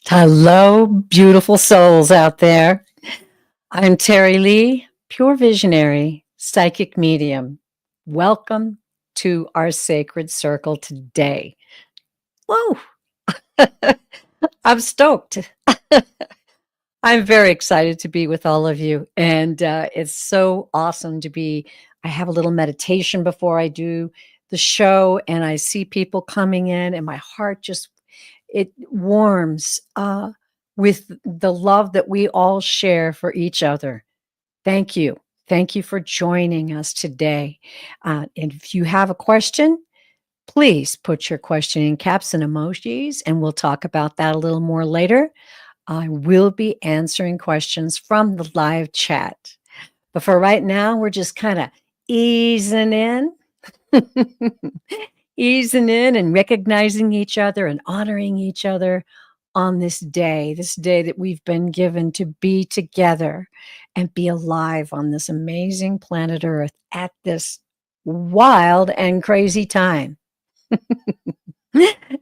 Hello, beautiful souls out there. I'm Terry Lee, pure visionary, psychic medium. Welcome to our sacred circle today. Whoa, I'm stoked. I'm very excited to be with all of you. And it's so awesome to be. I have a little meditation before I do the show, and I see people coming in, and my heart just it warms with the love that we all share for each other. Thank you. Thank you for joining us today. And if you have a question, please put your question in caps and emojis, and we'll talk about that a little more later. I will be answering questions from the live chat. But for right now, we're just kind of easing in, easing in and recognizing each other and honoring each other on this day that we've been given to be together and be alive on this amazing planet Earth at this wild and crazy time.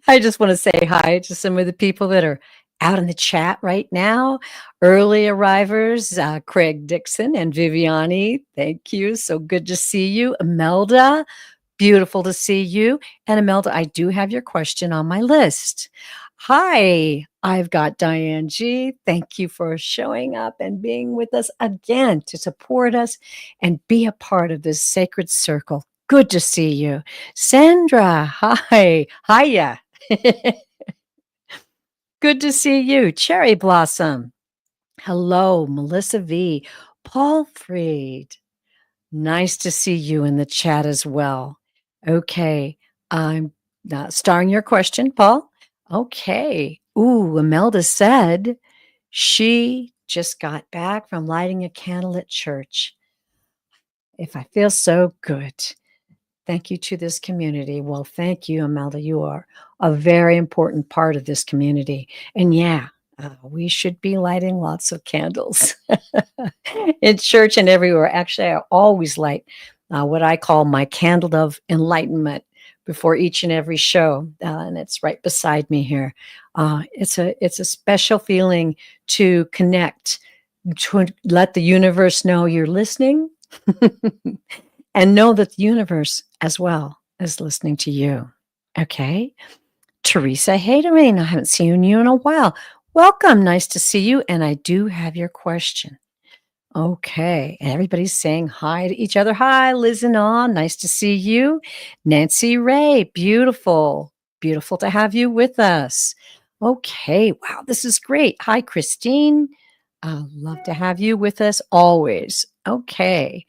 I just want to say hi to some of the people that are out in the chat right now. Early arrivers, Craig Dixon and Viviani, thank you. So good to see you. Imelda, beautiful to see you. And Imelda, I do have your question on my list. Hi, I've got Diane G. Thank you for showing up and being with us again to support us and be a part of this sacred circle. Good to see you. Sandra, hi. Hiya. Good to see you. Cherry Blossom. Hello, Melissa V. Paul Freed. Nice to see you in the chat as well. Okay, I'm starring your question, Paul. Okay. Ooh, Imelda said she just got back from lighting a candle at church. If I feel so good. Thank you to this community. Well, thank you, Imelda. You are a very important part of this community. And yeah, we should be lighting lots of candles in church and everywhere. Actually, I always light what I call my candle of enlightenment before each and every show, and it's right beside me here. It's a special feeling to connect, to let the universe know you're listening, and know that the universe as well is listening to you. Okay. Teresa Haderine, I haven't seen you in a while. Welcome. Nice to see you. And I do have your question. Okay. And everybody's saying hi to each other. Hi, Liz and On. Nice to see you. Nancy Ray, beautiful. Beautiful to have you with us. Okay. Wow, this is great. Hi, Christine. Love to have you with us always. Okay.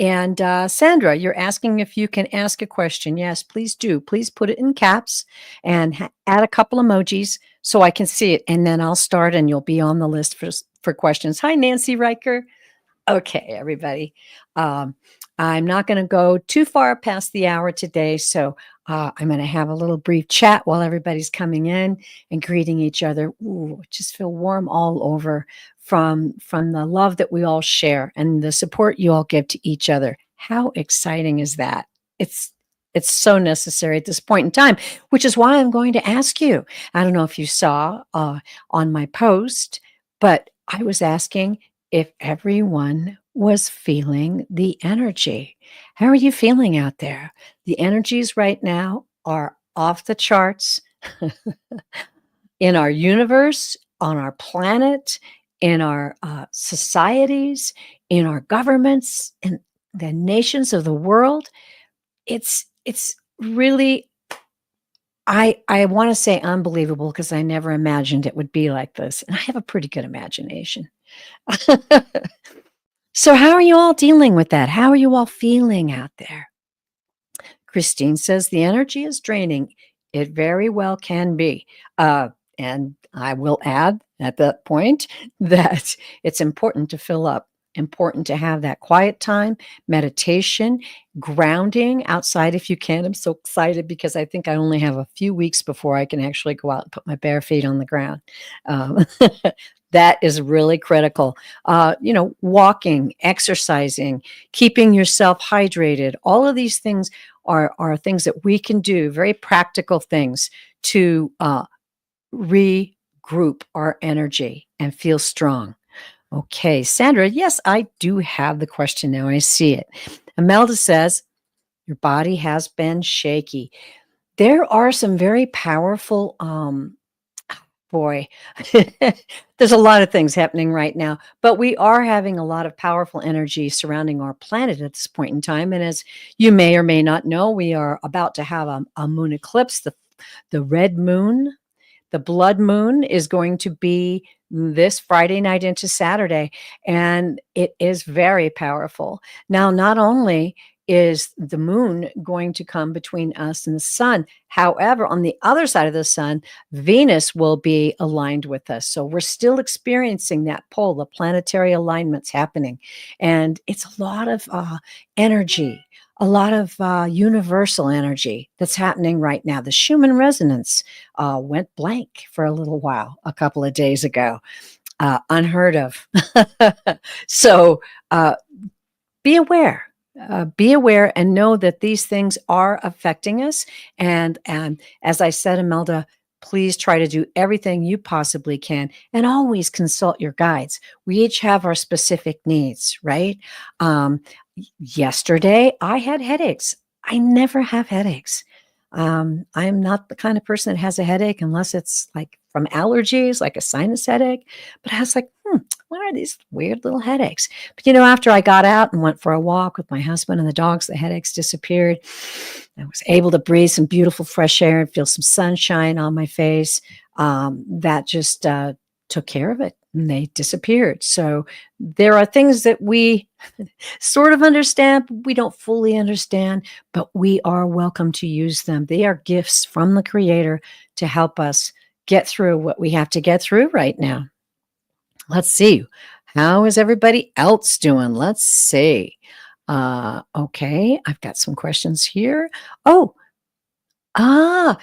And Sandra, you're asking if you can ask a question. Yes, please do. Please put it in caps and add a couple emojis so I can see it. And then I'll start and you'll be on the list for questions. Hi, Nancy Riker. Okay, everybody. I'm not going to go too far past the hour today. So I'm going to have a little brief chat while everybody's coming in and greeting each other. Ooh, just feel warm all over from the love that we all share and the support you all give to each other. How exciting is that? It's so necessary at this point in time, which is why I'm going to ask you. I don't know if you saw on my post, but I was asking if everyone was feeling the energy. How are you feeling out there? The energies right now are off the charts in our universe, on our planet, in our societies, in our governments, in the nations of the world. It's really, I want to say unbelievable because I never imagined it would be like this. And I have a pretty good imagination. So how are you all dealing with that? How are you all feeling out there? Christine says the energy is draining. It very well can be. And I will add at that point that it's important to fill up, important to have that quiet time, meditation, grounding outside if you can. I'm so excited because I think I only have a few weeks before I can actually go out and put my bare feet on the ground. That is really critical. Walking, exercising, keeping yourself hydrated, all of these things are things that we can do, very practical things to reground group our energy and feel strong. Okay, Sandra, yes, I do have the question now. I see it. Imelda says, your body has been shaky. There are some very powerful, boy, there's a lot of things happening right now, but we are having a lot of powerful energy surrounding our planet at this point in time. And as you may or may not know, we are about to have a moon eclipse, the red moon. The blood moon is going to be this Friday night into Saturday, and it is very powerful. Now, not only is the moon going to come between us and the sun, however, on the other side of the sun, Venus will be aligned with us. So we're still experiencing that pull, the planetary alignments happening. And it's a lot of energy, a lot of universal energy that's happening right now. The Schumann resonance went blank for a little while a couple of days ago. Unheard of. So be aware. Be aware and know that these things are affecting us. And as I said, Imelda, please try to do everything you possibly can and always consult your guides. We each have our specific needs, right? Yesterday, I had headaches. I never have headaches. I'm not the kind of person that has a headache unless it's like from allergies, like a sinus headache. But I was like, what are these weird little headaches? But after I got out and went for a walk with my husband and the dogs, the headaches disappeared. I was able to breathe some beautiful fresh air and feel some sunshine on my face. That just took care of it and they disappeared. So there are things that we sort of understand, we don't fully understand, but we are welcome to use them. They are gifts from the Creator to help us get through what we have to get through right now. Let's see. How is everybody else doing? Let's see. Okay, I've got some questions here. And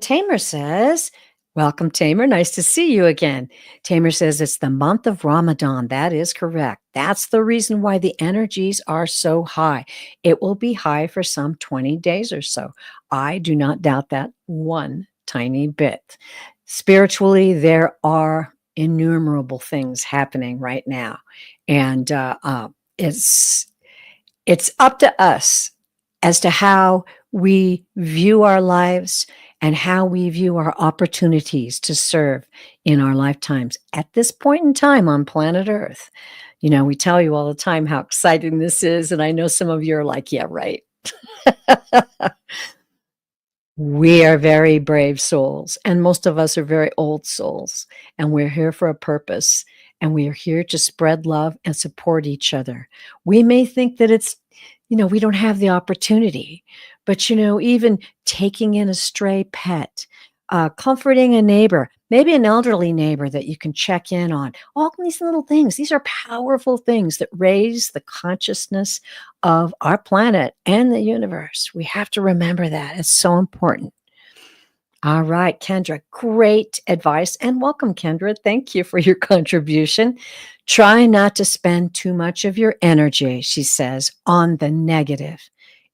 Tamer says, welcome, Tamer. Nice to see you again. Tamer says it's the month of Ramadan. That is correct. That's the reason why the energies are so high. It will be high for some 20 days or so. I do not doubt that one tiny bit. Spiritually, there are innumerable things happening right now. And it's up to us as to how we view our lives and how we view our opportunities to serve in our lifetimes at this point in time on planet Earth. We tell you all the time how exciting this is. And I know some of you are like, yeah, right. We are very brave souls, and most of us are very old souls, and we're here for a purpose, and we are here to spread love and support each other. We may think that it's, we don't have the opportunity, but, even taking in a stray pet, comforting a neighbor, maybe an elderly neighbor that you can check in on, all these little things. These are powerful things that raise the consciousness of our planet and the universe. We have to remember that. It's so important. All right, Kendra, great advice. And welcome, Kendra. Thank you for your contribution. Try not to spend too much of your energy, she says, on the negative.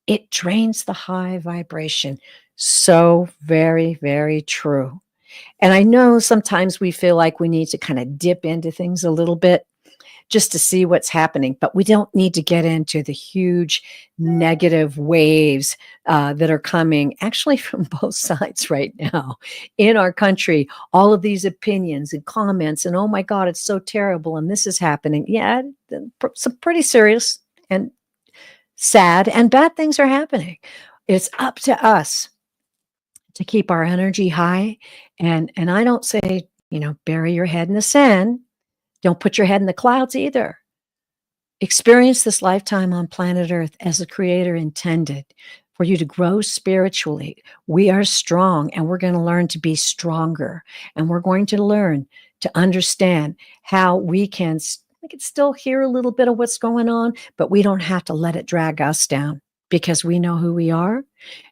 It drains the high vibration. So very, very true. And I know sometimes we feel like we need to kind of dip into things a little bit just to see what's happening, but we don't need to get into the huge negative waves that are coming actually from both sides right now in our country. All of these opinions and comments and, oh my God, it's so terrible and this is happening. Yeah, some pretty serious and sad and bad things are happening. It's up to us to keep our energy high. And I don't say, bury your head in the sand. Don't put your head in the clouds either. Experience this lifetime on planet Earth as the Creator intended for you to grow spiritually. We are strong and we're going to learn to be stronger. And we're going to learn to understand how we can still hear a little bit of what's going on, but we don't have to let it drag us down because we know who we are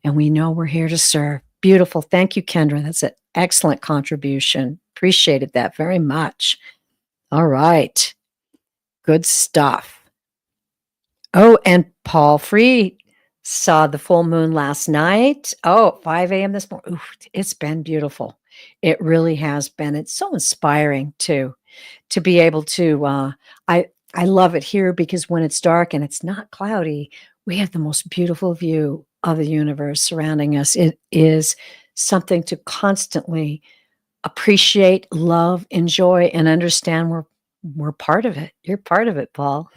and we know we're here to serve. Beautiful. Thank you, Kendra. That's an excellent contribution. Appreciated that very much. All right. Good stuff. Oh, and Paul Free Saw the full moon last night. Oh, 5 a.m. this morning. Ooh, it's been beautiful. It really has been. It's so inspiring too, to be able to, I I love it here because when it's dark and it's not cloudy, we have the most beautiful view of the universe surrounding us. It is something to constantly appreciate, love, enjoy, and understand we're part of it. You're part of it, Paul.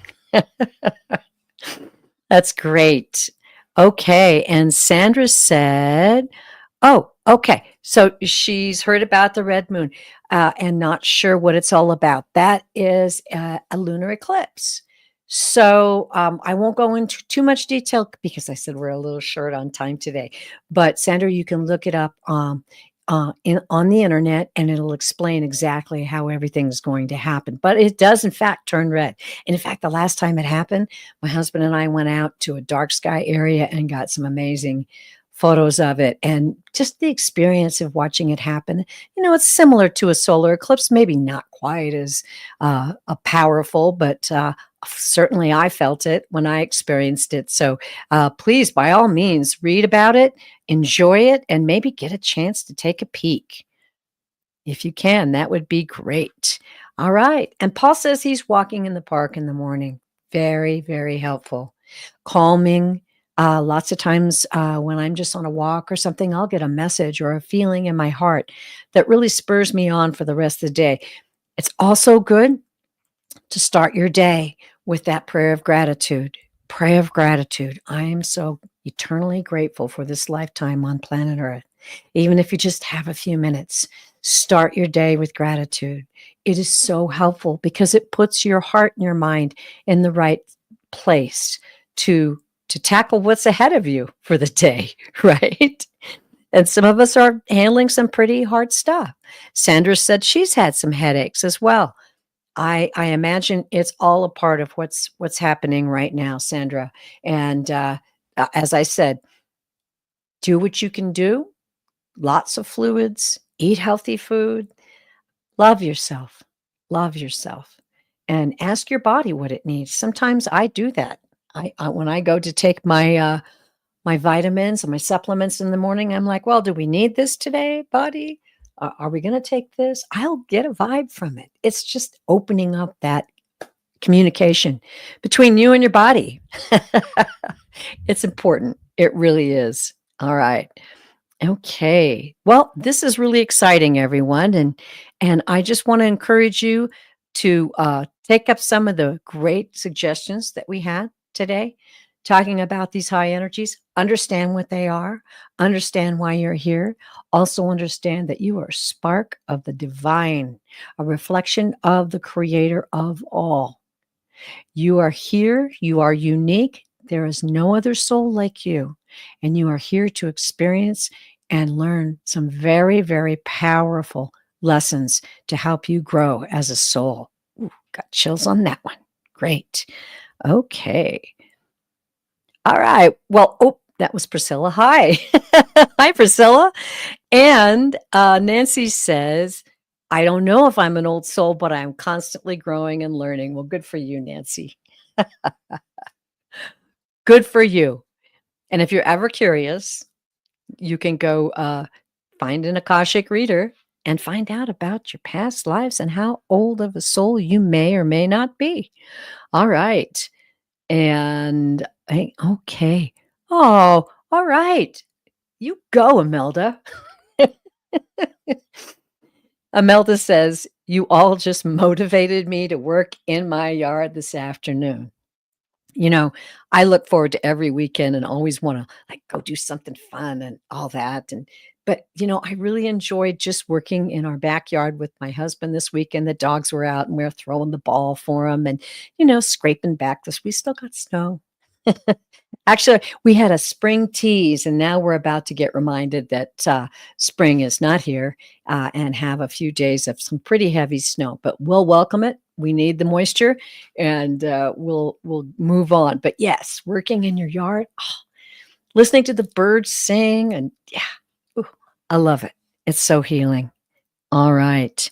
That's great. Okay, and Sandra said, "Oh, okay. So she's heard about the red moon, and not sure what it's all about. That is a lunar eclipse. So I won't go into too much detail because I said we're a little short on time today. But Sandra, you can look it up on the internet, and it'll explain exactly how everything is going to happen. But it does, in fact, turn red. And in fact, the last time it happened, my husband and I went out to a dark sky area and got some amazing photos of it, and just the experience of watching it happen. It's similar to a solar eclipse, maybe not quite as powerful, but certainly I felt it when I experienced it. So please, by all means, read about it, enjoy it, and maybe get a chance to take a peek. If you can, that would be great. All right. And Paul says he's walking in the park in the morning. Very, very helpful. Calming. Lots of times when I'm just on a walk or something, I'll get a message or a feeling in my heart that really spurs me on for the rest of the day. It's also good to start your day with that prayer of gratitude. Prayer of gratitude. I am so eternally grateful for this lifetime on planet Earth. Even if you just have a few minutes, start your day with gratitude. It is so helpful because it puts your heart and your mind in the right place to tackle what's ahead of you for the day, right? And some of us are handling some pretty hard stuff. Sandra said she's had some headaches as well. I imagine it's all a part of what's happening right now, Sandra. And as I said, do what you can do. Lots of fluids. Eat healthy food. Love yourself. Love yourself, and ask your body what it needs. Sometimes I do that. I when I go to take my vitamins and my supplements in the morning, I'm like, well, do we need this today, body? Are we going to take this? I'll get a vibe from it. It's just opening up that communication between you and your body. It's important. It really is. All right. Okay. Well, this is really exciting, everyone, and I just want to encourage you to take up some of the great suggestions that we had today, talking about these high energies. Understand what they are. Understand why you're here. Also, understand that you are a spark of the divine, a reflection of the Creator of all. You are here, you are unique. There is no other soul like you. And you are here to experience and learn some very, very powerful lessons to help you grow as a soul. Ooh, got chills on that one. Great. Okay. All right. Well, oh, that was Priscilla. Hi. Hi, Priscilla. And Nancy says, I don't know if I'm an old soul, but I'm constantly growing and learning. Well, good for you, Nancy. Good for you. And if you're ever curious, you can go find an Akashic reader and find out about your past lives and how old of a soul you may or may not be. All right. And okay. Oh, all right. You go, Imelda. Imelda says, you all just motivated me to work in my yard this afternoon. I look forward to every weekend and always want to like go do something fun and all that. But I really enjoyed just working in our backyard with my husband this weekend. The dogs were out and we were throwing the ball for them and, scraping back this. We still got snow. Actually, we had a spring tease, and now we're about to get reminded that spring is not here and have a few days of some pretty heavy snow. But we'll welcome it. We need the moisture, and we'll move on. But yes, working in your yard, listening to the birds sing, and yeah, ooh, I love it. It's so healing. All right.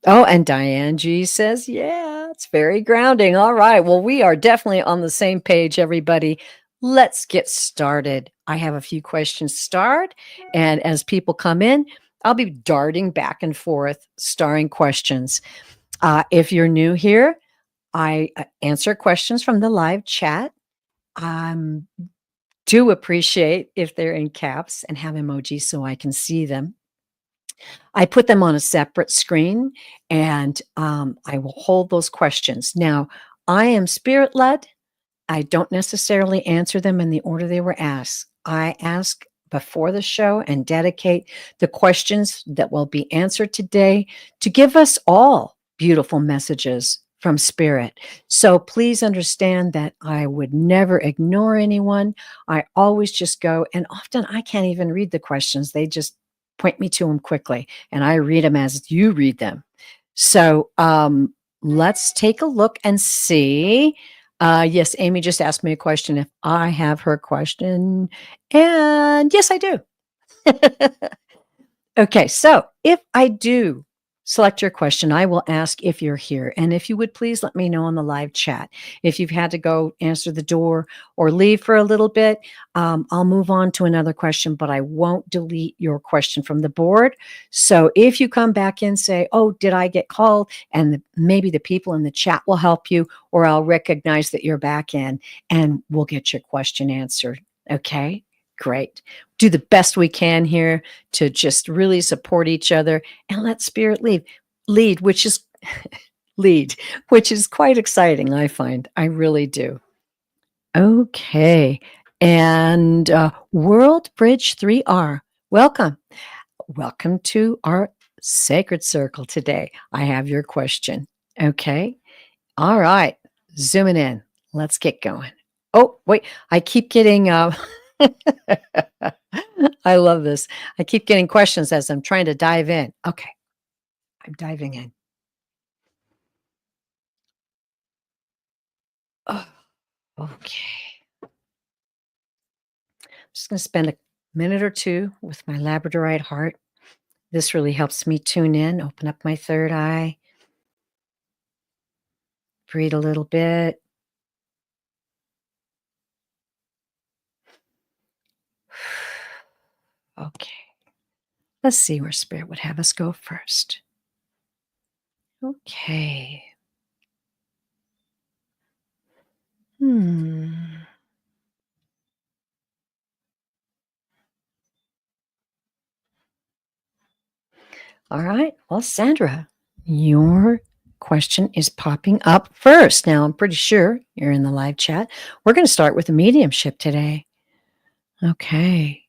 Oh, and Diane G says, yeah, it's very grounding. All right. Well, we are definitely on the same page, everybody. let's get started. I have a few questions to start, and as people come in, I'll be darting back and forth, starring questions. If you're new here, I answer questions from the live chat. Um, do appreciate if they're in caps and have emojis so I can see them. I put them on a separate screen and I will hold those questions. Now, I am spirit led. I don't necessarily answer them in the order they were asked. I ask before the show and dedicate the questions that will be answered today to give us all beautiful messages from spirit. So please understand that I would never ignore anyone. I always just go, and often I can't even read the questions. They just point me to them quickly, and I read them as you read them. So let's take a look and see. Yes, Amy just asked me a question if I have her question. And yes, I do. Okay, so if I do select your question, I will ask if you're here. And if you would please let me know on the live chat. If you've had to go answer the door or leave for a little bit, I'll move on to another question, but I won't delete your question from the board. So if you come back in, say, oh, did I get called? And maybe the people in the chat will help you, or I'll recognize that you're back in and we'll get your question answered. Okay, great. Do the best we can here to just really support each other and let spirit lead, which is lead, which is quite exciting, I find. I really do. Okay. And World Bridge 3R, welcome. Welcome to our sacred circle today. I have your question. Okay. All right. Zooming in. Let's get going. Oh, wait. I keep getting I love this. I keep getting questions as I'm trying to dive in. Okay, I'm diving in. Oh, okay. I'm just going to spend a minute or two with my Labradorite heart. This really helps me tune in, open up my third eye, breathe a little bit. Okay, let's see where Spirit would have us go first. Okay. Hmm. All right. Well, Sandra, your question is popping up first. Now, I'm pretty sure you're in the live chat. We're going to start with the mediumship today. Okay.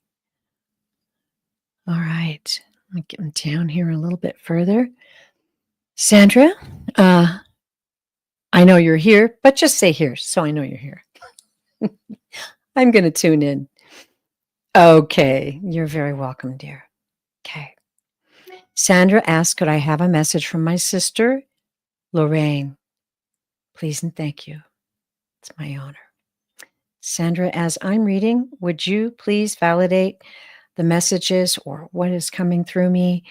All right. Let me get them down here a little bit further. Sandra, I know you're here, but just say here so I know you're here. I'm going to tune in. Okay. You're very welcome, dear. Okay. Sandra asked, could I have a message from my sister, Lorraine? Please and thank you. It's my honor. Sandra, as I'm reading, would you please validate the messages or what is coming through me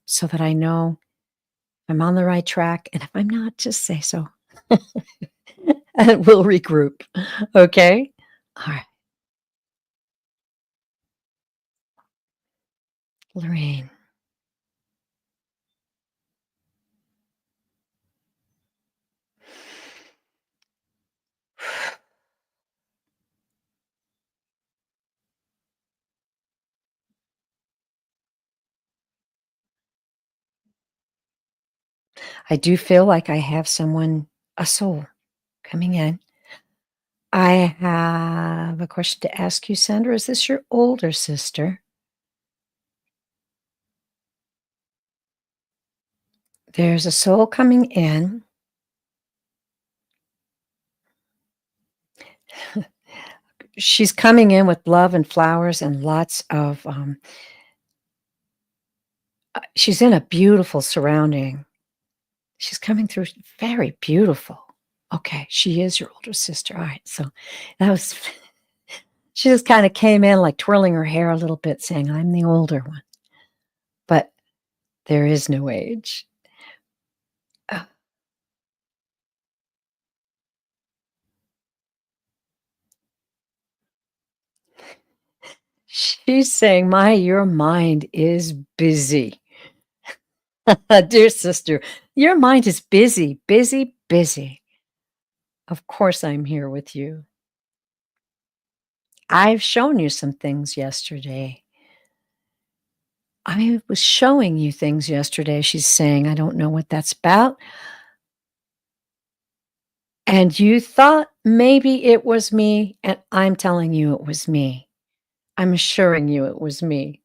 so that I know I'm on the right track? And if I'm not, just say so. And we'll regroup. Okay? All right. Lorraine. I do feel like I have someone, a soul, coming in. I have a question to ask you, Sandra. Is this your older sister? There's a soul coming in. She's coming in with love and flowers and lots of, she's in a beautiful surrounding. She's coming through very beautiful. Okay, she is your older sister. All right, so that was, she just kind of came in like twirling her hair a little bit, saying, I'm the older one. But there is no age. Uh, She's saying, "My, your mind is busy." Dear sister, your mind is busy, busy, busy. Of course, I'm here with you. I've shown you some things yesterday. I was showing you things yesterday. She's saying, I don't know what that's about. And you thought maybe it was me, and I'm telling you it was me. I'm assuring you it was me.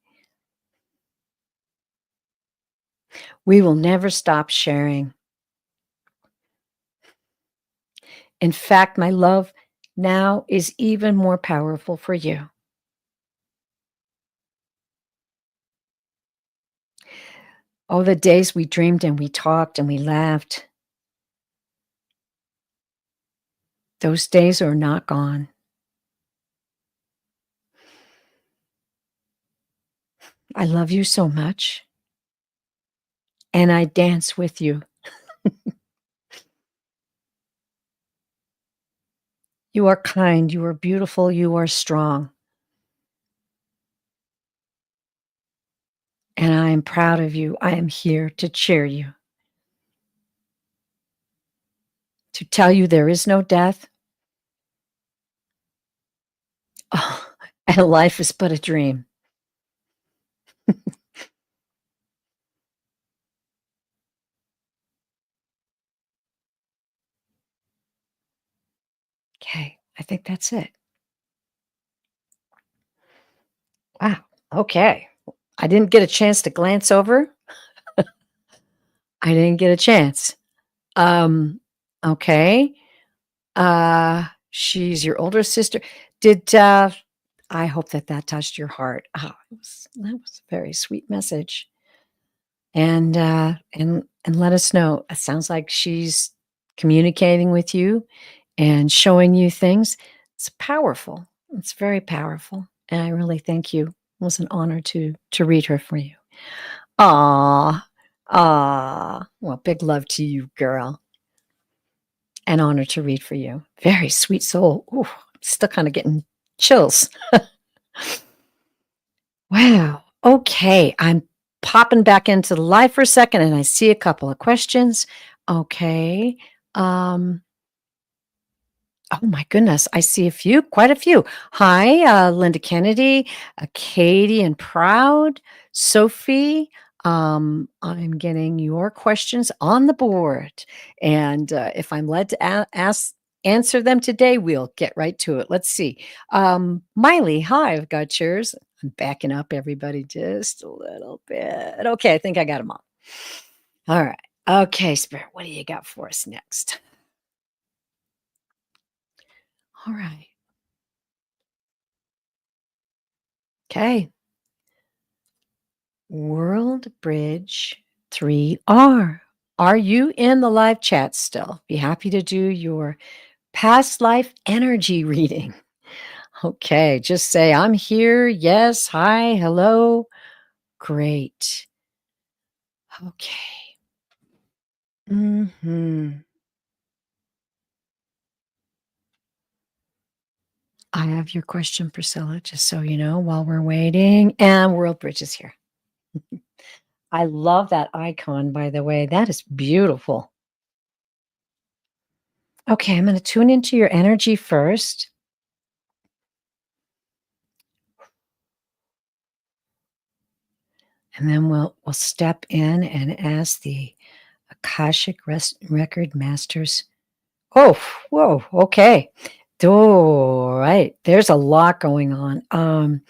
We will never stop sharing. In fact, my love now is even more powerful for you. Oh, the days we dreamed and we talked and we laughed, those days are not gone. I love you so much, and I dance with you. You are kind, you are beautiful, you are strong, and I am proud of you. I am here to cheer you, to tell you there is no death, oh, and life is but a dream. Okay, I think that's it. Wow, okay. I didn't get a chance to glance over. I didn't get a chance. Um, okay. She's your older sister. Did, I hope that that touched your heart. Oh, that was a very sweet message. And let us know. It sounds like she's communicating with you and showing you things. It's powerful. It's very powerful, and I really thank you. It was an honor to read her for you. Aw, aw. Well, big love to you, girl. An honor to read for you. Very sweet soul. Ooh, I'm still kind of getting chills. Wow. Okay. I'm popping back into the live for a second and I see a couple of questions. Okay. Um, oh my goodness. I see a few, quite a few. Hi, Linda Kennedy, Katie and Proud, Sophie. I'm getting your questions on the board. And if I'm led to answer them today, we'll get right to it. Let's see. Miley, hi, I've got yours. I'm backing up everybody just a little bit. Okay, I think I got them all right. Okay, Spirit, what do you got for us next? All right. Okay. World Bridge 3R. Are you in the live chat still? Be happy to do your past life energy reading. Okay, just say, I'm here. Yes. Hi. Hello. Great. Okay. I have your question, Priscilla, just so you know, while we're waiting. And World Bridge is here. I love that icon, by the way. That is beautiful. Okay, I'm going to tune into your energy first. And then we'll step in and ask the Akashic record masters. Oh, whoa, okay. All right. There's a lot going on.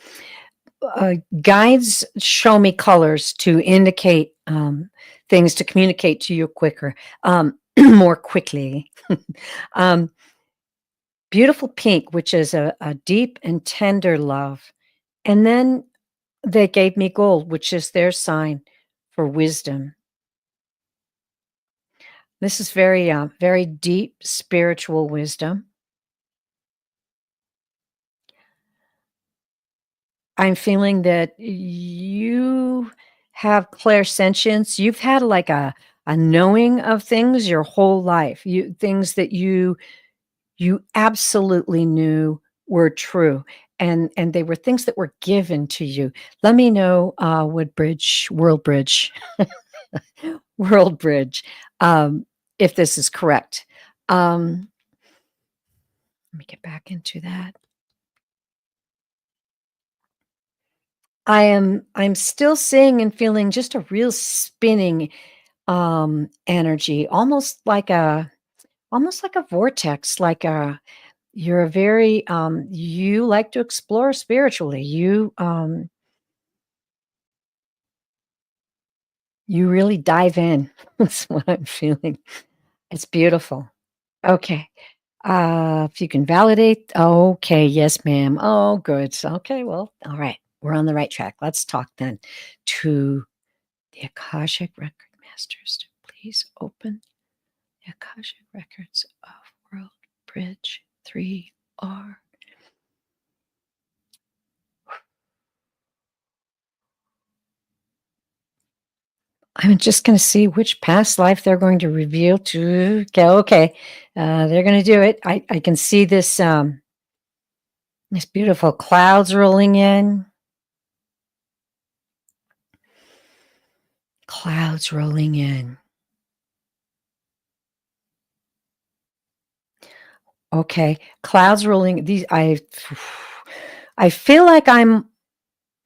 Guides show me colors to indicate things to communicate to you quicker, more quickly. um, beautiful pink, which is a deep and tender love. And then they gave me gold, which is their sign for wisdom. This is very, very deep spiritual wisdom. I'm feeling that you have clairsentience. You've had like a knowing of things your whole life. Things that you absolutely knew were true. and they were things that were given to you. Let me know, Woodbridge, World Bridge, World Bridge, if this is correct. Um, Let me get back into that. I'm still seeing and feeling just a real spinning, energy, almost like a vortex, like a you're a very, you like to explore spiritually. You really dive in. That's what I'm feeling. It's beautiful. Okay. If you can validate, okay, yes, ma'am. Oh, good. So, okay, well, all right. We're on the right track. Let's talk then to the Akashic Record Masters. To please open the Akashic Records of World Bridge 3R. I'm just going to see which past life they're going to reveal to. Okay, okay. They're going to do it. I can see this these beautiful clouds rolling in. Clouds rolling in. Okay, clouds rolling. These I feel like am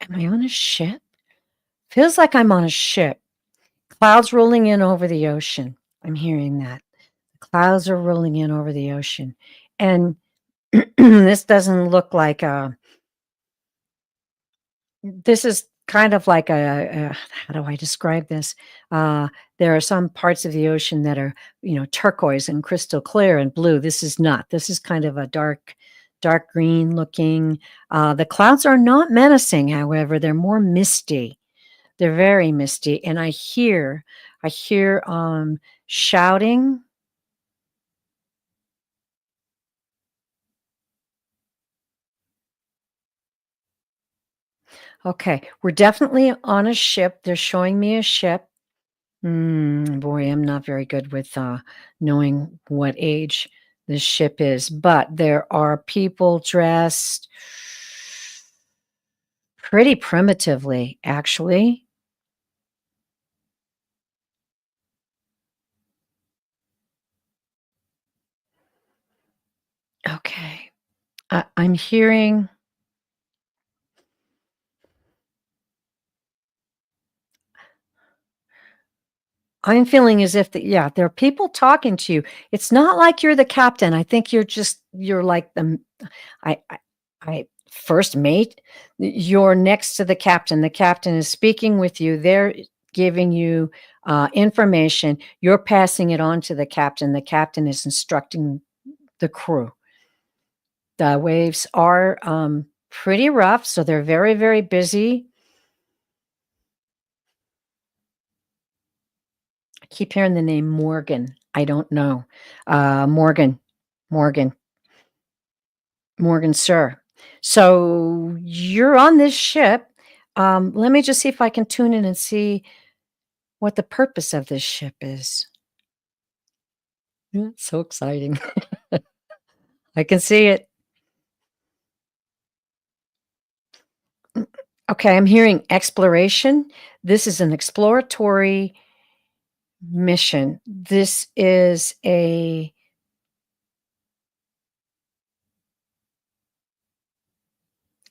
I on a ship? Feels like I'm on a ship. Clouds rolling in over the ocean. I'm hearing that. Clouds are rolling in over the ocean. And this doesn't look like a this is kind of like a how do I describe this? Uh, there are some parts of the ocean that are, turquoise and crystal clear and blue. This is not. This is kind of a dark green looking. The clouds are not menacing, however, they're more misty. They're very misty, and I hear shouting. Okay, we're definitely on a ship. They're showing me a ship. Boy, I'm not very good with, knowing what age this ship is, but there are people dressed pretty primitively, actually. Okay. I'm hearing I'm feeling as if yeah, there are people talking to you. It's not like you're the captain. I think you're like the I first mate. You're next to the captain. The captain is speaking with you. They're giving you information. You're passing it on to the captain. The captain is instructing the crew. The waves are pretty rough, so they're very, very busy. I keep hearing the name Morgan. I don't know. Morgan, Morgan, Morgan, sir. So you're on this ship. Let me just see if I can tune in and see what the purpose of this ship is. Yeah, so exciting. I can see it. Okay, I'm hearing exploration. This is an exploratory mission. This is a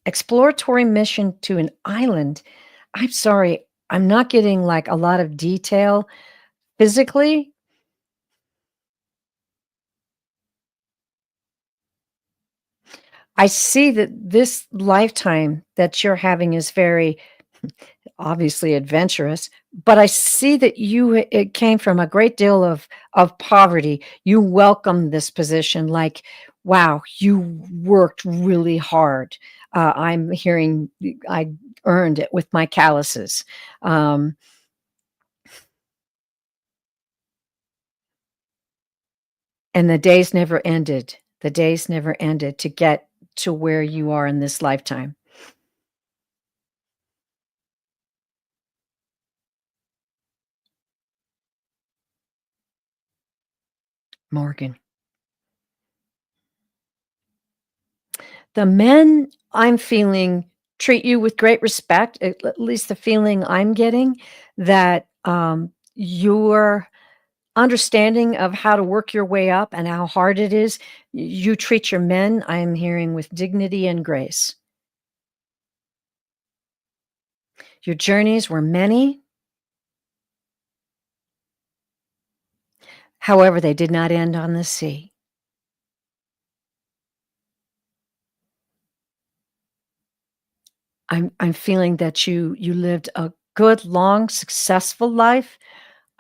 exploratory mission to an island. I'm sorry, I'm not getting like a lot of detail physically. I see that this lifetime that you're having is very obviously adventurous, but I see that it came from a great deal of poverty. You welcomed this position like, wow, you worked really hard. I'm hearing I earned it with my calluses. Um, and the days never ended. The days never ended to get to where you are in this lifetime. Morgan. The men I'm feeling treat you with great respect, at least the feeling I'm getting that, your understanding of how to work your way up and how hard it is, you treat your men, I'm hearing, with dignity and grace. Your journeys were many, however, they did not end on the sea. I'm feeling that you lived a good, long, successful life.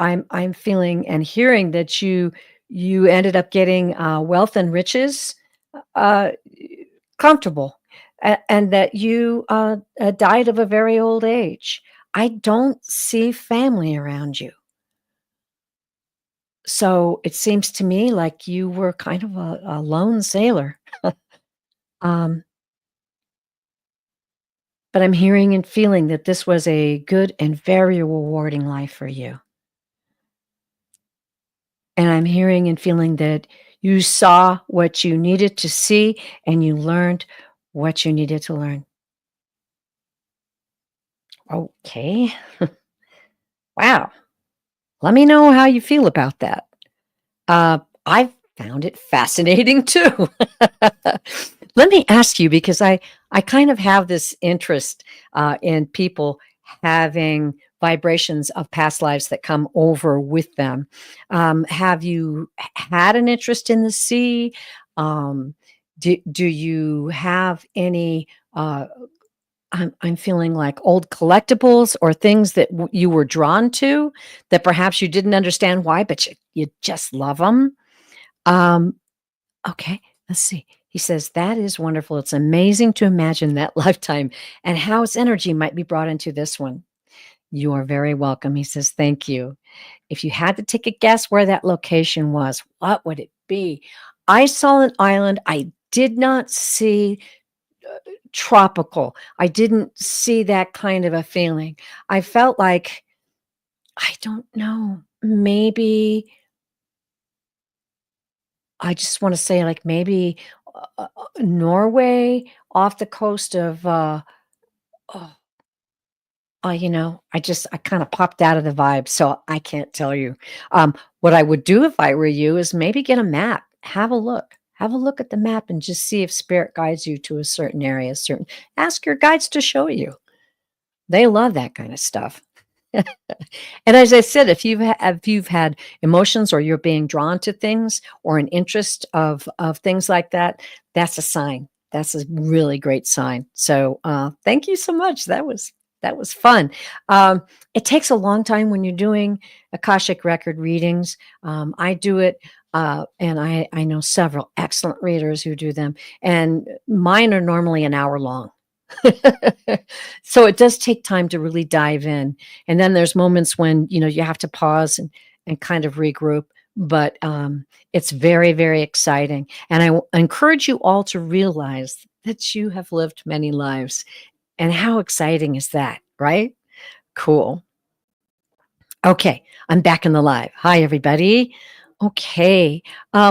I'm feeling and hearing that you ended up getting, wealth and riches, uh, comfortable, and that you, died of a very old age. I don't see family around you. So, it seems to me like you were kind of a lone sailor. Um, but I'm hearing and feeling that this was a good and very rewarding life for you. And I'm hearing and feeling that you saw what you needed to see and you learned what you needed to learn. Okay. Wow. Let me know how you feel about that. I found it fascinating too. Let me ask you because I kind of have this interest in people having vibrations of past lives that come over with them. Have you had an interest in the sea? Um, do you have any? I'm feeling like old collectibles or things that you were drawn to that perhaps you didn't understand why, but you just love them. Um, okay, let's see. He says, that is wonderful. It's amazing to imagine that lifetime and how its energy might be brought into this one. You are very welcome. He says, thank you. If you had to take a guess where that location was, what would it be? I saw an island. I did not see tropical. I didn't see that kind of a feeling. I felt like, I don't know, maybe I just wanna say, like, maybe, Norway off the coast of, oh, I kinda popped out of the vibe, so I can't tell you. What I would do if I were you is maybe get a map, have a look. Have a look at the map and just see if spirit guides you to a certain area, certain ask your guides to show you. They love that kinda stuff. And as I said, if you've had emotions or you're being drawn to things or an interest of things like that, that's a sign. That's a really great sign. So, thank you so much. That was fun. It takes a long time when you're doing Akashic record readings. I do it, and I know several excellent readers who do them, and mine are normally an hour long. So it does take time to really dive in. And then there's moments when, you have to pause and kind of regroup. But it's very, very exciting. And I encourage you all to realize that you have lived many lives. And how exciting is that, right? Cool. Okay, I'm back in the live. Hi, everybody. Okay. All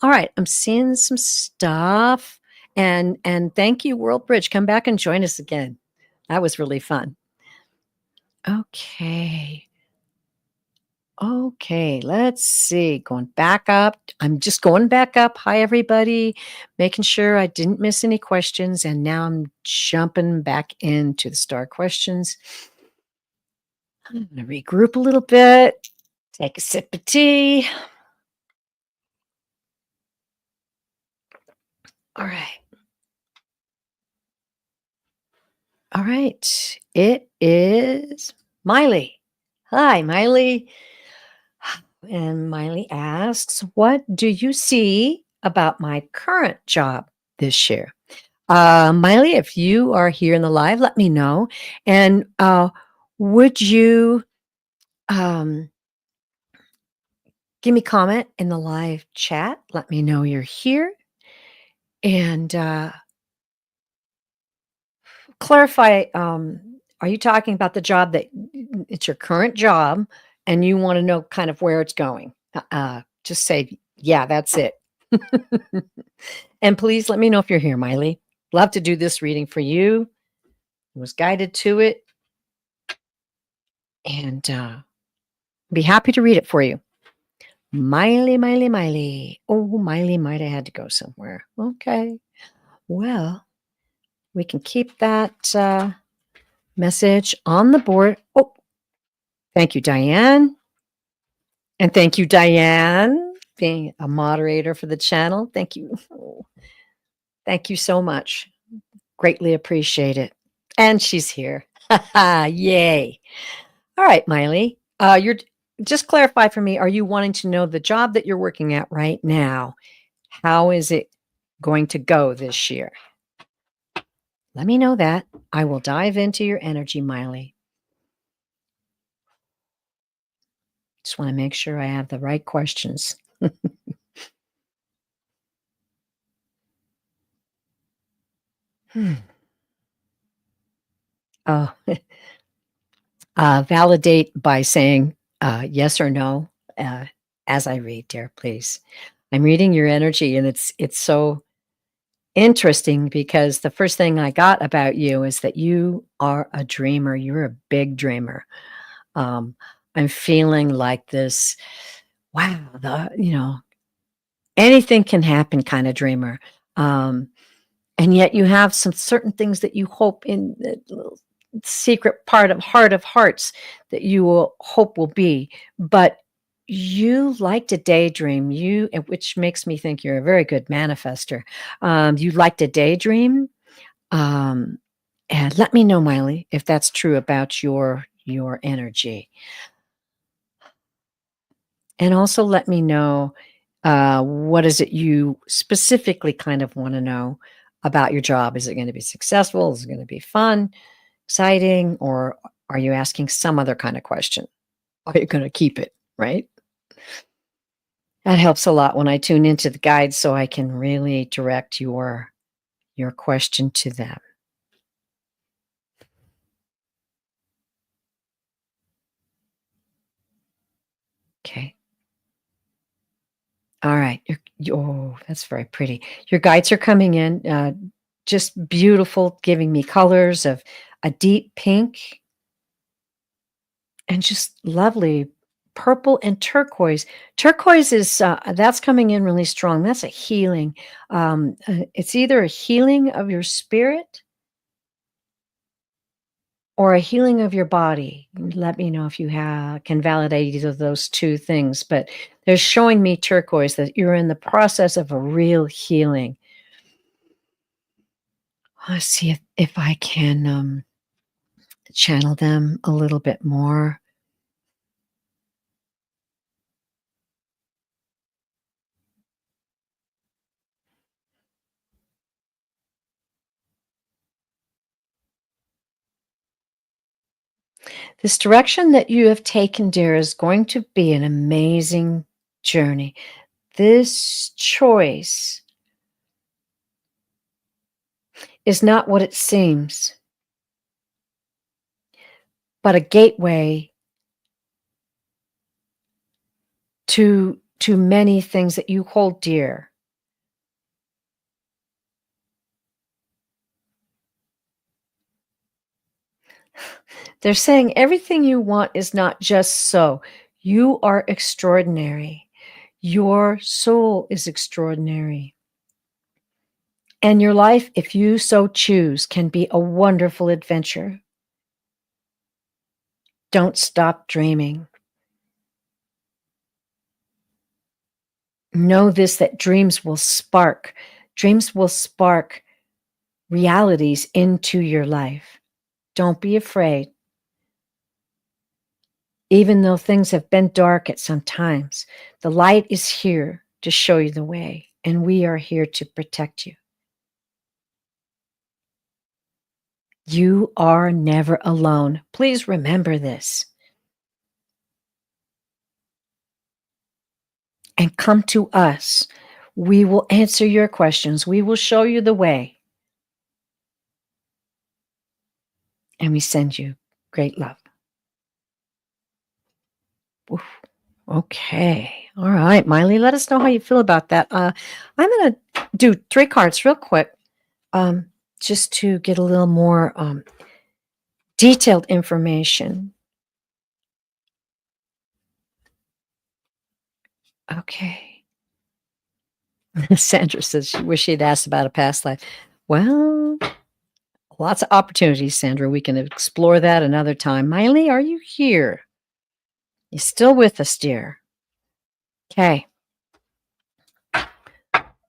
right, I'm seeing some stuff. And thank you, World Bridge. Come back and join us again. That was really fun. Okay. Okay, let's see. Going back up. I'm just going back up. Hi, everybody. Making sure I didn't miss any questions. And now I'm jumping back into the star questions. I'm going to regroup a little bit, take a sip of tea. All right. All right. It is Miley. Hi, Miley. And Miley asks, what do you see about my current job this year? Miley, if you are here in the live, let me know. And would you um, give me comment in the live chat? Let me know you're here. And clarify, are you talking about the job that it's your current job and you want to know kind of where it's going? Just say, yeah, that's it. And please let me know if you're here, Miley. Love to do this reading for you. I was guided to it and be happy to read it for you. Miley, Miley, Miley. Oh, Miley might have had to go somewhere. Okay. Well, we can keep that message on the board. Oh, thank you, Diane. And thank you, Diane, being a moderator for the channel. Thank you. Oh, thank you so much. Greatly appreciate it. And she's here. Yay. All right, Miley. You're just clarify for me, are you wanting to know the job that you're working at right now? How is it going to go this year? Let me know that. I will dive into your energy, Miley. Just want to make sure I have the right questions. Hmm. Oh, validate by saying yes or no uh, as I read, dear, please. I'm reading your energy, and it's so interesting because the first thing I got about you is that you are a dreamer. You're a big dreamer. Um, I'm feeling like this. Wow, anything can happen kind of dreamer. Um, and yet you have some certain things that you hope in the little secret part of heart of hearts that you will hope will be. But you like to daydream, which makes me think you're a very good manifester. You like to daydream. Um, and let me know, Miley, if that's true about your energy. And also let me know what is it you specifically kind of want to know about your job. Is it going to be successful? Is it going to be fun, exciting, or are you asking some other kind of question? Are you going to keep it, right? That helps a lot when I tune into the guides so I can really direct your question to them. Okay. All right. Oh, that's very pretty. Your guides are coming in, just beautiful, giving me colors of a deep pink and just lovely purple and turquoise. Turquoise is that's coming in really strong. That's a healing. It's either a healing of your spirit or a healing of your body. Let me know if you can validate either of those two things. But they're showing me turquoise that you're in the process of a real healing. Let's see if I can channel them a little bit more. This direction that you have taken, dear, is going to be an amazing journey. This choice is not what it seems, but a gateway to many things that you hold dear. They're saying everything you want is not just so. You are extraordinary. Your soul is extraordinary. And your life, if you so choose, can be a wonderful adventure. Don't stop dreaming. Know this, that dreams will spark realities into your life. Don't be afraid. Even though things have been dark at some times, the light is here to show you the way, and we are here to protect you. You are never alone. Please remember this. And come to us. We will answer your questions. We will show you the way. And we send you great love. Oof. Okay. All right, Miley, let us know how you feel about that. I'm going to do 3 cards real quick, um, just to get a little more detailed information. Okay. Sandra says she wish she'd asked about a past life. Well, lots of opportunities, Sandra. We can explore that another time. Miley, are you here? You still with us, dear? Okay.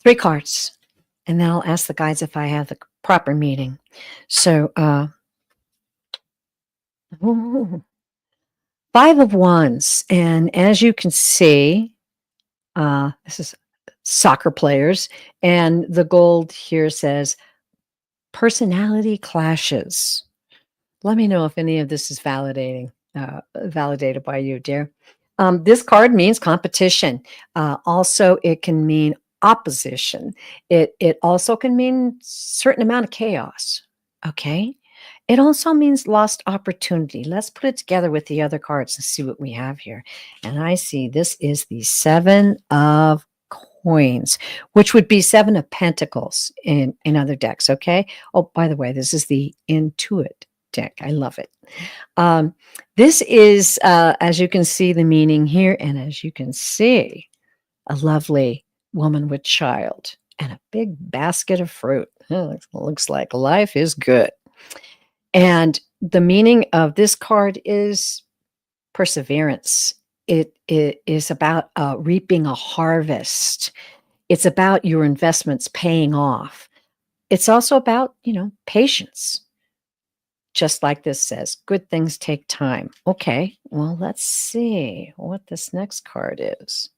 3 cards. And then I'll ask the guides if I have the proper meaning. So, 5 of Wands. And as you can see, this is soccer players. And the gold here says personality clashes. Let me know if any of this is validated by you, dear. This card means competition. Also, it can mean opposition. It also can mean certain amount of chaos. Okay. It also means lost opportunity. Let's put it together with the other cards and see what we have here. And I see this is the 7 of coins, which would be 7 of pentacles in other decks. Okay. Oh, by the way, this is the Intuit deck. I love it. This is, as you can see, the meaning here, and as you can see, a lovely woman with child and a big basket of fruit. Looks like life is good. And the meaning of this card is perseverance. It is about reaping a harvest. It's about your investments paying off. It's also about, patience. Just like this says, good things take time. Okay, well, let's see what this next card is.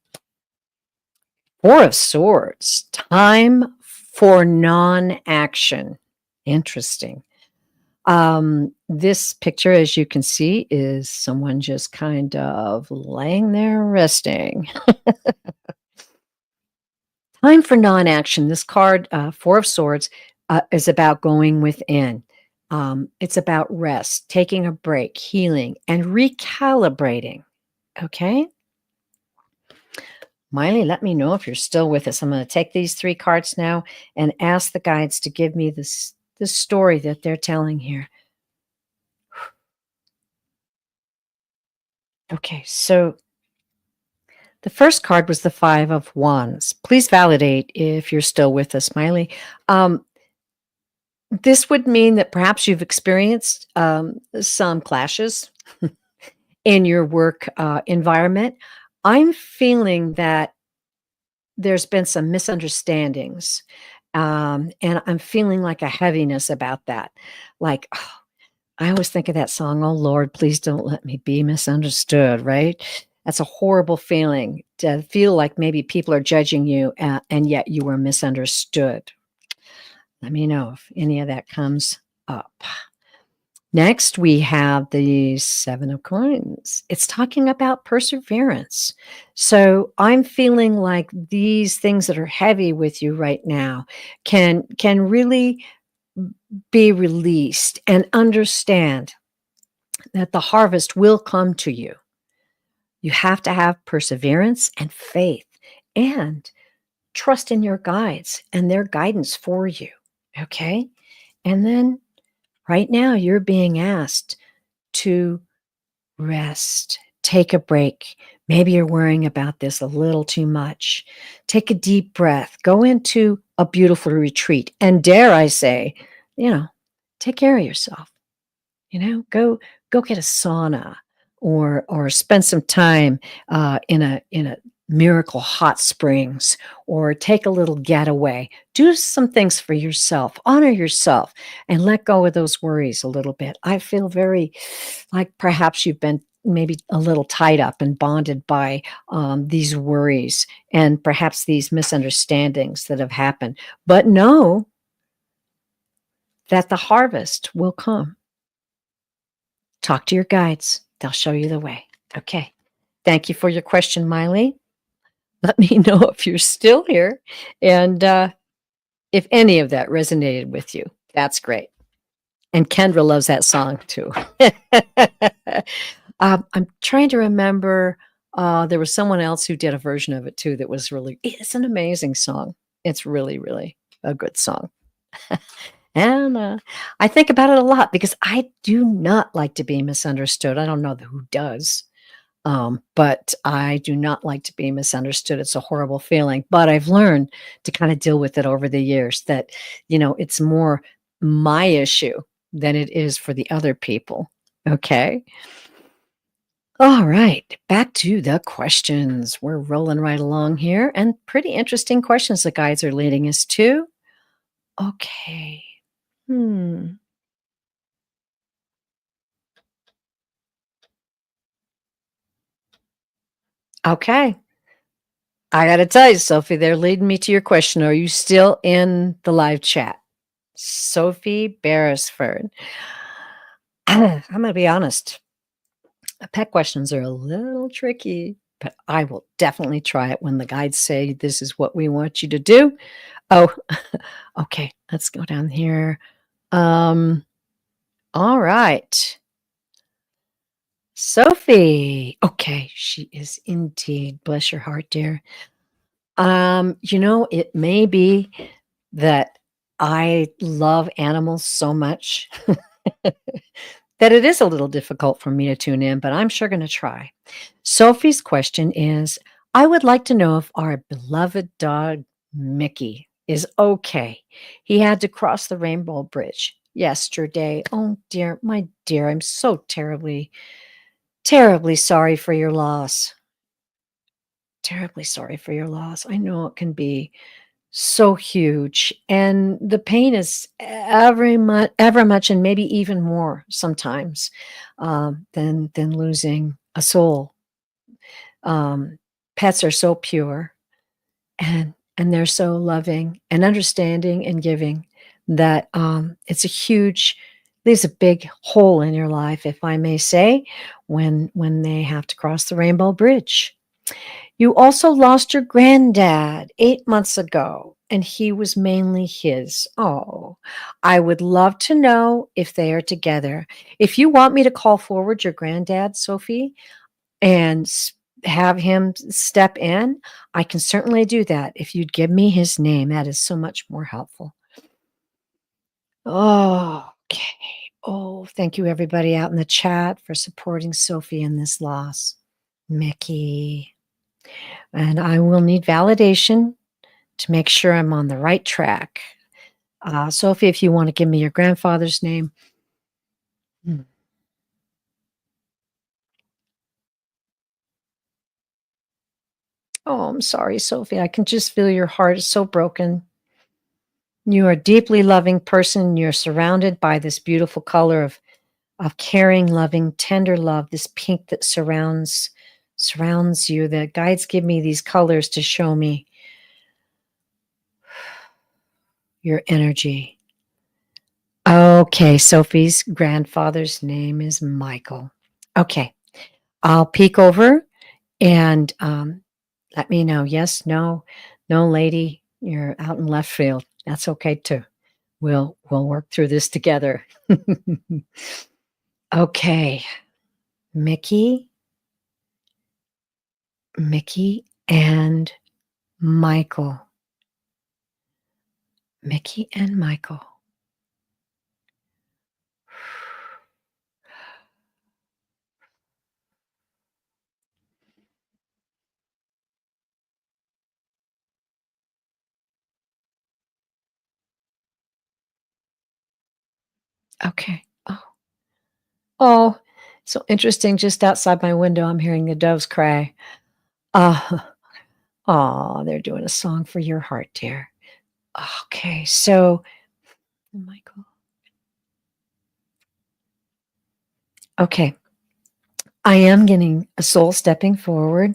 4 of Swords, time for non-action. Interesting. This picture, as you can see, is someone just kind of laying there resting. Time for non-action. This card, 4 of Swords, is about going within. It's about rest, taking a break, healing, and recalibrating. Okay? Miley, let me know if you're still with us. I'm going to take these 3 cards now and ask the guides to give me the story that they're telling here. Okay, so the first card was the 5 of Wands. Please validate if you're still with us, Miley. This would mean that perhaps you've experienced some clashes in your work environment. I'm feeling that there's been some misunderstandings, and I'm feeling like a heaviness about that. Like, I always think of that song, "Oh Lord, please don't let me be misunderstood," right? That's a horrible feeling to feel like maybe people are judging you, and yet you were misunderstood. Let me know if any of that comes up. Next, we have the 7 of Coins. It's talking about perseverance. So I'm feeling like these things that are heavy with you right now can really be released, and understand that the harvest will come to you. You have to have perseverance and faith and trust in your guides and their guidance for you. Okay. And then right now, you're being asked to rest, take a break. Maybe you're worrying about this a little too much. Take a deep breath, go into a beautiful retreat, and dare I say, take care of yourself. Go get a sauna, or spend some time in a miracle hot springs, or take a little getaway. Do some things for yourself, honor yourself, and let go of those worries a little bit. I feel very like perhaps you've been maybe a little tied up and bonded by these worries and perhaps these misunderstandings that have happened. But know that the harvest will come. Talk to your guides. They'll show you the way. Okay. Thank you for your question, Miley. Let me know if you're still here and if any of that resonated with you. That's great. And Kendra loves that song too. I'm trying to remember There was someone else who did a version of it too that was really it's an amazing song. It's really, really a good song. And, I think about it a lot because I do not like to be misunderstood. I don't know who does, but I do not like to be misunderstood. It's a horrible feeling, but I've learned to kinda deal with it over the years that, it's more my issue than it is for the other people, okay? All right, back to the questions. We're rolling right along here, and pretty interesting questions the guides are leading us to. Okay. Hmm. Okay. I gotta tell you, Sophie, they're leading me to your question. Are you still in the live chat? Sophie Beresford. I'm gonna be honest. Pet questions are a little tricky, but I will definitely try it when the guides say this is what we want you to do. Oh, okay. Let's go down here. Um, all right. Sophie. Okay, she is indeed. Bless your heart, dear. It may be that I love animals so much that it is a little difficult for me to tune in, but I'm sure going to try. Sophie's question is I would like to know if our beloved dog, Mickey, is okay. He had to cross the Rainbow Bridge yesterday. Oh, dear, my dear, I'm so terribly, terribly sorry for your loss. Terribly sorry for your loss. I know it can be so huge, and the pain is ever much and maybe even more sometimes, than losing a soul. Pets are so pure, and they're so loving and understanding and giving that, it's a huge leaves a big hole in your life, if I may say, when they have to cross the Rainbow Bridge. You also lost your granddad 8 months ago, and he was mainly his. Oh, I would love to know if they are together. If you want me to call forward your granddad, Sophie, and have him step in, I can certainly do that. If you'd give me his name, that is so much more helpful. Oh, okay. Oh, thank you, everybody out in the chat for supporting Sophie in this loss. Mickey. And I will need validation to make sure I'm on the right track. Sophie, if you want to give me your grandfather's name. Hmm. Oh, I'm sorry, Sophie. I can just feel your heart is so broken. You are a deeply loving person. You're surrounded by this beautiful color of caring, loving, tender love, this pink that surrounds you. The guides give me these colors to show me your energy. Okay, Sophie's grandfather's name is Michael. Okay, I'll peek over and, let me know, yes, no, no, lady, you're out in left field. That's okay too. We'll work through this together. Okay, Mickey, Mickey and Michael. Mickey and Michael. Okay. Oh, so interesting. Just outside my window, I'm hearing the doves cry. Uh, oh, they're doing a song for your heart, dear. Okay, so Michael. Okay, I am getting a soul stepping forward.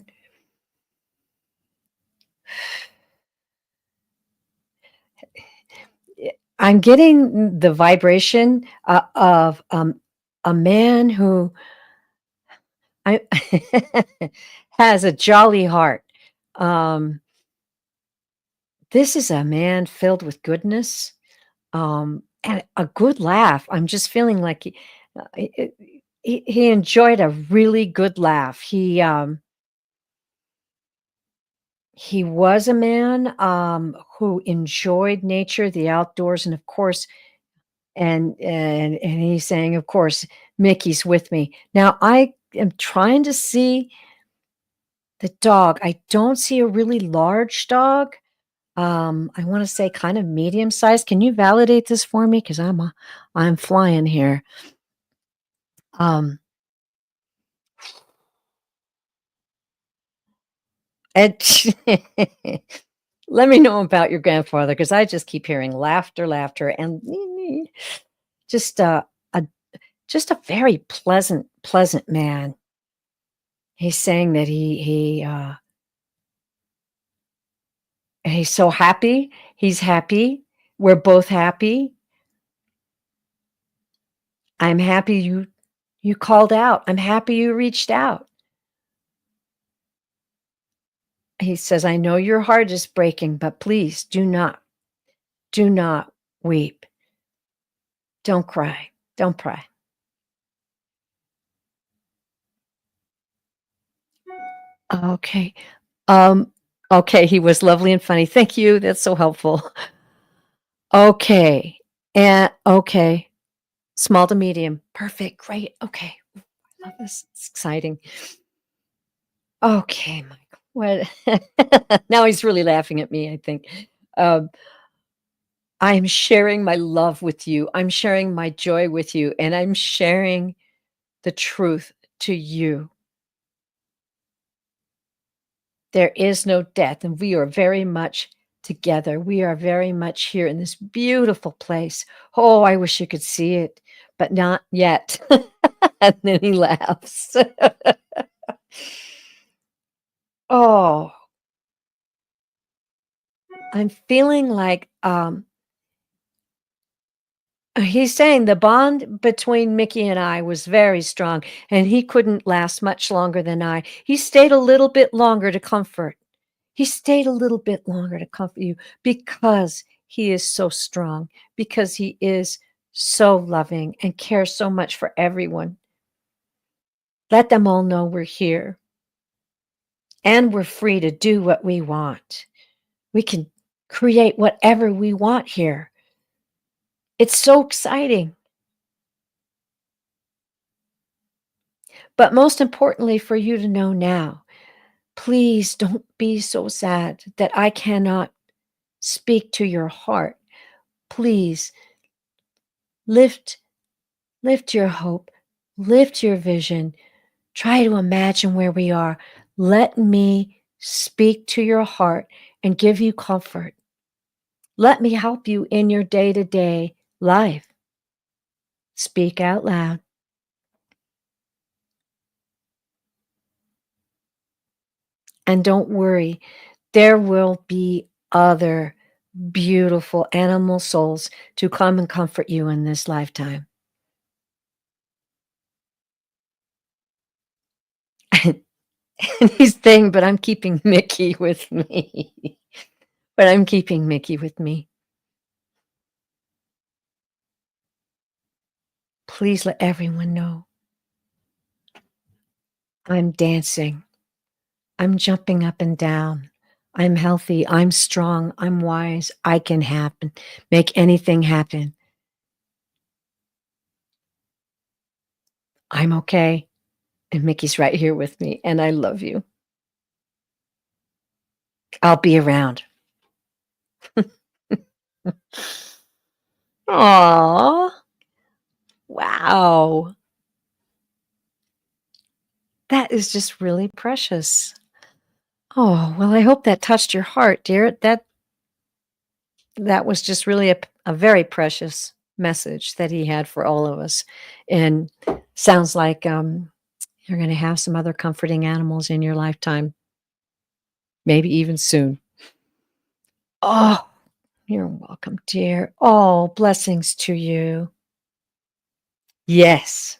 I'm getting the vibration of a man who I has a jolly heart. Um, this is a man filled with goodness, and a good laugh. I'm just feeling like he enjoyed a really good laugh. He was a man, who enjoyed nature, the outdoors, and of course and he's saying, "Of course, Mickey's with me." Now I am trying to see the dog. I don't see a really large dog. I wanna say kind of medium sized. Can you validate this for me? Because I'm flying here. Um, and let me know about your grandfather, because I just keep hearing laughter, laughter, and just a just a very pleasant man. He's saying that he's so happy. He's happy. We're both happy. I'm happy you called out. I'm happy you reached out. He says, "I know your heart is breaking, but please do not weep. Don't cry. Don't cry." Okay. Um, okay, he was lovely and funny. Thank you. That's so helpful. Okay. And okay. Small to medium. Perfect. Great. Okay. Love this. It's exciting. Okay, Michael. What now he's really laughing at me, I think. Um, I'm sharing my love with you. I'm sharing my joy with you, and I'm sharing the truth to you. There is no death, and we are very much together. We are very much here in this beautiful place. Oh, I wish you could see it, but not yet. And then he laughs. Oh, I'm feeling like he's saying the bond between Mickey and I was very strong, and he couldn't last much longer than I. He stayed a little bit longer to comfort. He stayed a little bit longer to comfort you because he is so strong, because he is so loving and cares so much for everyone. Let them all know we're here and we're free to do what we want. We can create whatever we want here. It's so exciting. But most importantly, for you to know now, please don't be so sad that I cannot speak to your heart. Please lift lift your hope, lift your vision. Try to imagine where we are. Let me speak to your heart and give you comfort. Let me help you in your day-to-day life. Speak out loud. And don't worry, there will be other beautiful animal souls to come and comfort you in this lifetime. And he's saying, "But I'm keeping Mickey with me." But I'm keeping Mickey with me. Please let everyone know I'm dancing. I'm jumping up and down. I'm healthy. I'm strong. I'm wise. I can happen, make anything happen. I'm okay. And Mickey's right here with me. And I love you. I'll be around. Aw. Wow. That is just really precious. Oh, well, I hope that touched your heart, dear. That was just really a very precious message that he had for all of us. And sounds like you're going to have some other comforting animals in your lifetime, maybe even soon. Oh, you're welcome, dear. Oh, blessings to you. Yes.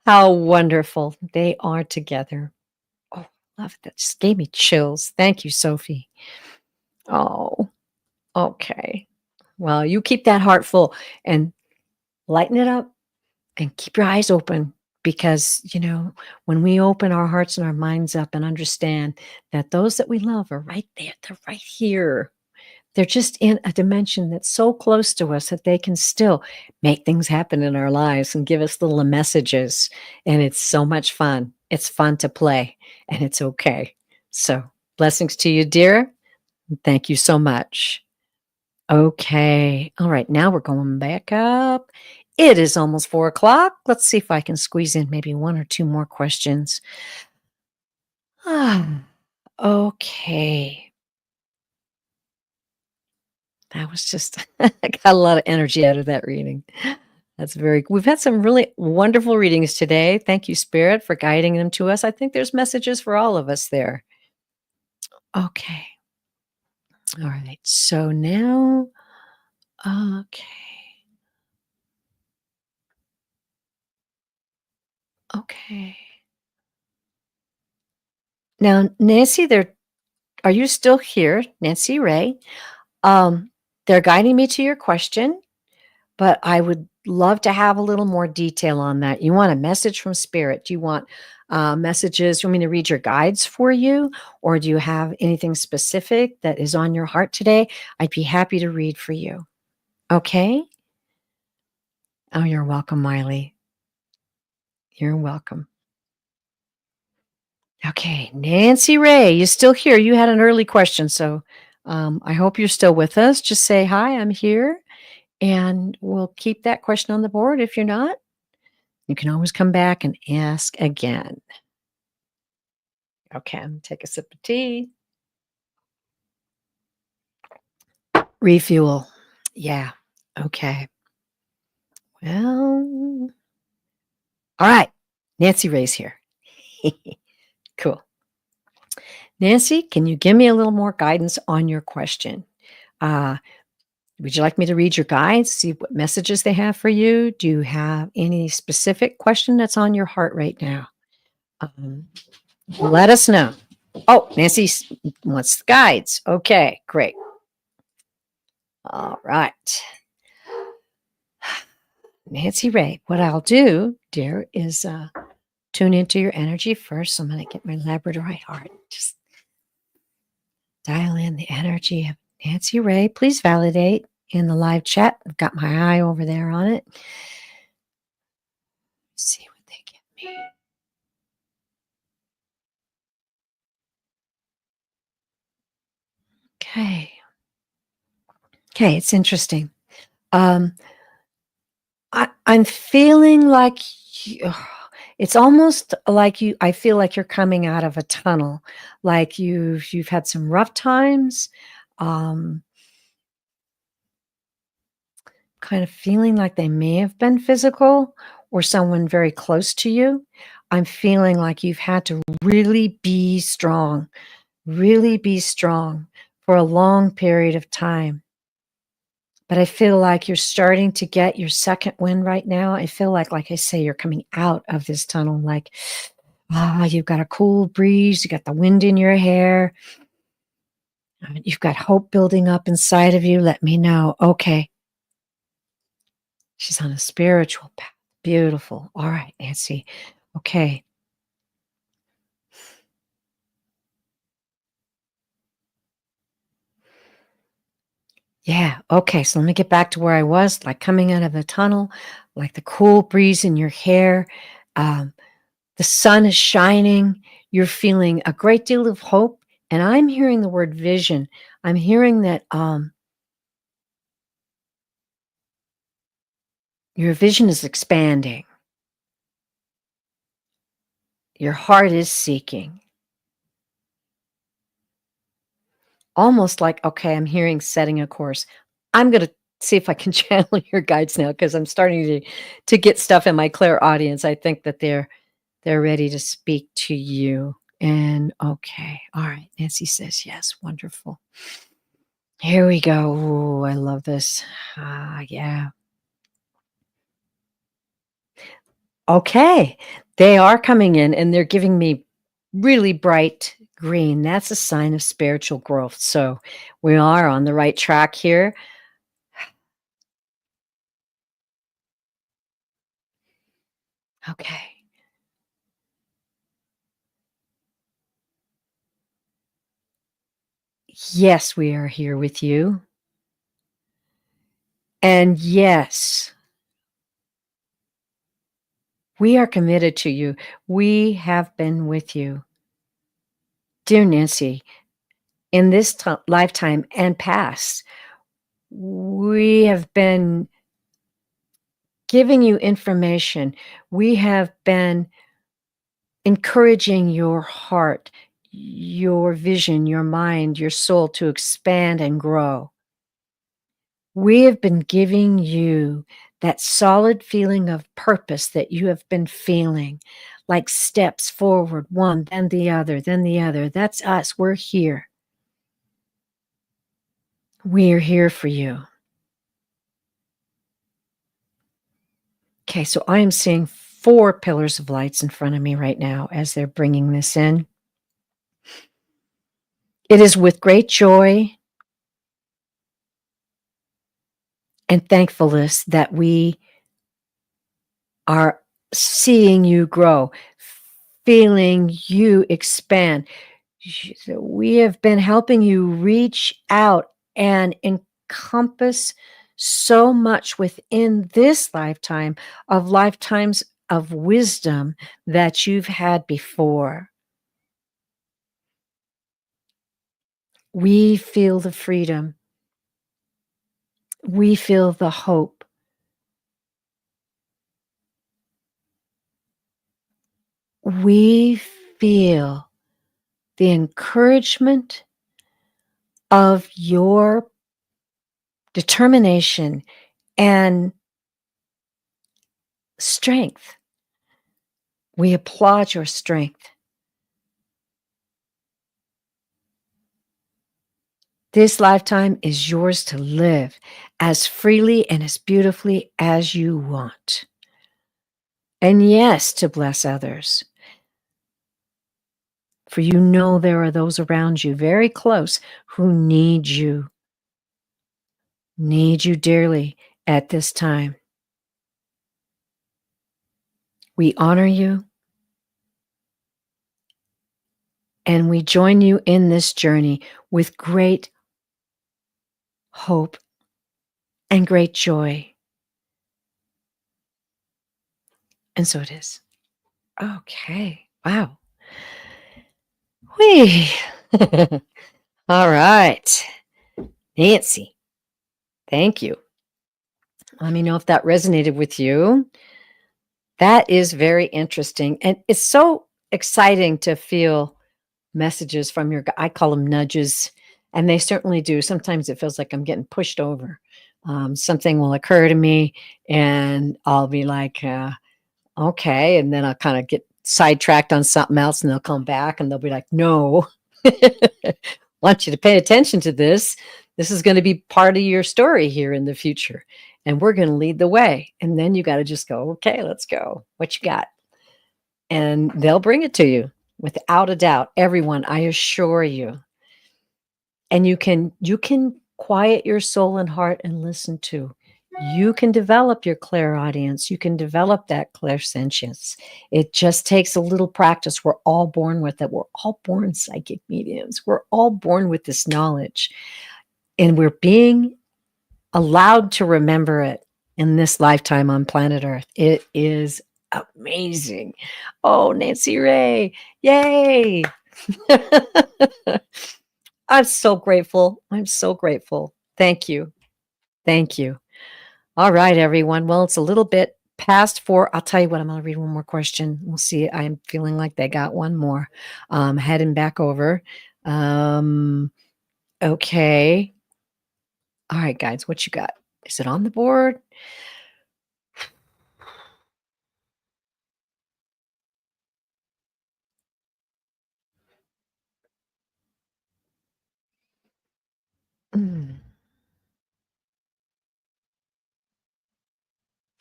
How wonderful they are together. Oh, love it. That just gave me chills. Thank you, Sophie. Oh, okay. Well, you keep that heart full and lighten it up and keep your eyes open. because, when we open our hearts and our minds up and understand that those that we love are right there, they're right here. They're just in a dimension that's so close to us that they can still make things happen in our lives and give us little messages. And it's so much fun. It's fun to play, and it's okay. So, blessings to you, dear. Thank you so much. Okay. All right. Now we're going back up. It is almost 4 o'clock. Let's see if I can squeeze in maybe one or two more questions. Ah, okay. That was just, I got a lot of energy out of that reading. We've had some really wonderful readings today. Thank you, Spirit, for guiding them to us. I think there's messages for all of us there. Okay. All right. So now, okay. Okay. Now, Nancy, are you still here? Nancy Ray. Um, they're guiding me to your question, but I would love to have a little more detail on that. You want a message from Spirit? Do you want messages? You want me to read your guides for you? Or do you have anything specific that is on your heart today? I'd be happy to read for you. Okay? Oh, you're welcome, Miley. You're welcome. Okay, Nancy Ray, you still here? You had an early question, so I hope you're still with us. Just say hi, I'm here, and we'll keep that question on the board. If you're not, you can always come back and ask again. Okay, I'm gonna take a sip of tea. Refuel. Yeah. Okay. Well, all right. Nancy Ray's here. Cool. Nancy, can you give me a little more guidance on your question? Would you like me to read your guides, see what messages they have for you? Do you have any specific question that's on your heart right now? Let us know. Oh, Nancy wants the guides. Okay, great. All right. Nancy Ray, what I'll do, dear, is tune into your energy first. I'm going to get my Labradorite heart. Just dial in the energy of Nancy Ray. Please validate in the live chat. I've got my eye over there on it. Let's see what they give me. Okay. Okay, it's interesting. I'm feeling like it's almost like I feel like you're coming out of a tunnel, like you've had some rough times, um, kind of feeling like they may have been physical or someone very close to you. I'm feeling like you've had to really be strong for a long period of time. But I feel like you're starting to get your second wind right now. I feel like I say, you're coming out of this tunnel, like, you've got a cool breeze, you got the wind in your hair, you've got hope building up inside of you. Let me know. Okay. She's on a spiritual path. Beautiful. All right, Nancy. Okay. Yeah. Okay. So let me get back to where I was, like coming out of the tunnel, like the cool breeze in your hair. The sun is shining. You're feeling a great deal of hope. And I'm hearing the word vision. I'm hearing that your vision is expanding. Your heart is seeking. Almost like, okay, I'm hearing setting a course. I'm going to see if I can channel your guides now, because I'm starting to get stuff in my clairaudience. I think that they're ready to speak to you. And okay. All right. Nancy says yes. Wonderful. Here we go. Ooh, I love this. Yeah. Okay. They are coming in and they're giving me really bright green. That's a sign of spiritual growth. So we are on the right track here. Okay. Yes, we are here with you. And yes, we are committed to you. We have been with you. Dear Nancy, in this lifetime and past, we have been giving you information. We have been encouraging your heart, your vision, your mind, your soul to expand and grow. We have been giving you that solid feeling of purpose that you have been feeling, like steps forward, one, then the other, then the other. That's us. We're here. We're here for you. Okay, so I am seeing 4 pillars of lights in front of me right now as they're bringing this in. It is with great joy and thankfulness that we are seeing you grow, feeling you expand. We have been helping you reach out and encompass so much within this lifetime of lifetimes of wisdom that you've had before. We feel the freedom. We feel the hope. We feel the encouragement of your determination and strength. We applaud your strength. This lifetime is yours to live as freely and as beautifully as you want. And yes, to bless others. For you know there are those around you very close who need you dearly at this time. We honor you and we join you in this journey with great hope and great joy. And so it is. Okay. Wow. Whee. All right. Nancy, thank you. Let me know if that resonated with you. That is very interesting. And it's so exciting to feel messages from your, I call them nudges, and they certainly do. Sometimes it feels like I'm getting pushed over. Something will occur to me, and I'll be like, okay. And then I'll kind of get sidetracked on something else, and they'll come back and they'll be like, no, want you to pay attention to this. This is going to be part of your story here in the future. And we're going to lead the way. And then you got to just go, okay, let's go. What you got? And they'll bring it to you without a doubt. Everyone, I assure you. And you can quiet your soul and heart and listen to. You can develop your clairaudience. You can develop that clairsentience. It just takes a little practice. We're all born with it. We're all born psychic mediums. We're all born with this knowledge. And we're being allowed to remember it in this lifetime on planet Earth. It is amazing. Oh, Nancy Ray. Yay. I'm so grateful. I'm so grateful. Thank you. Thank you. All right, everyone. Well, it's a little bit past 4. I'll tell you what, I'm going to read one more question. We'll see. I'm feeling like they got one more. Heading back over. Okay. All right, guys, what you got? Is it on the board? Mm.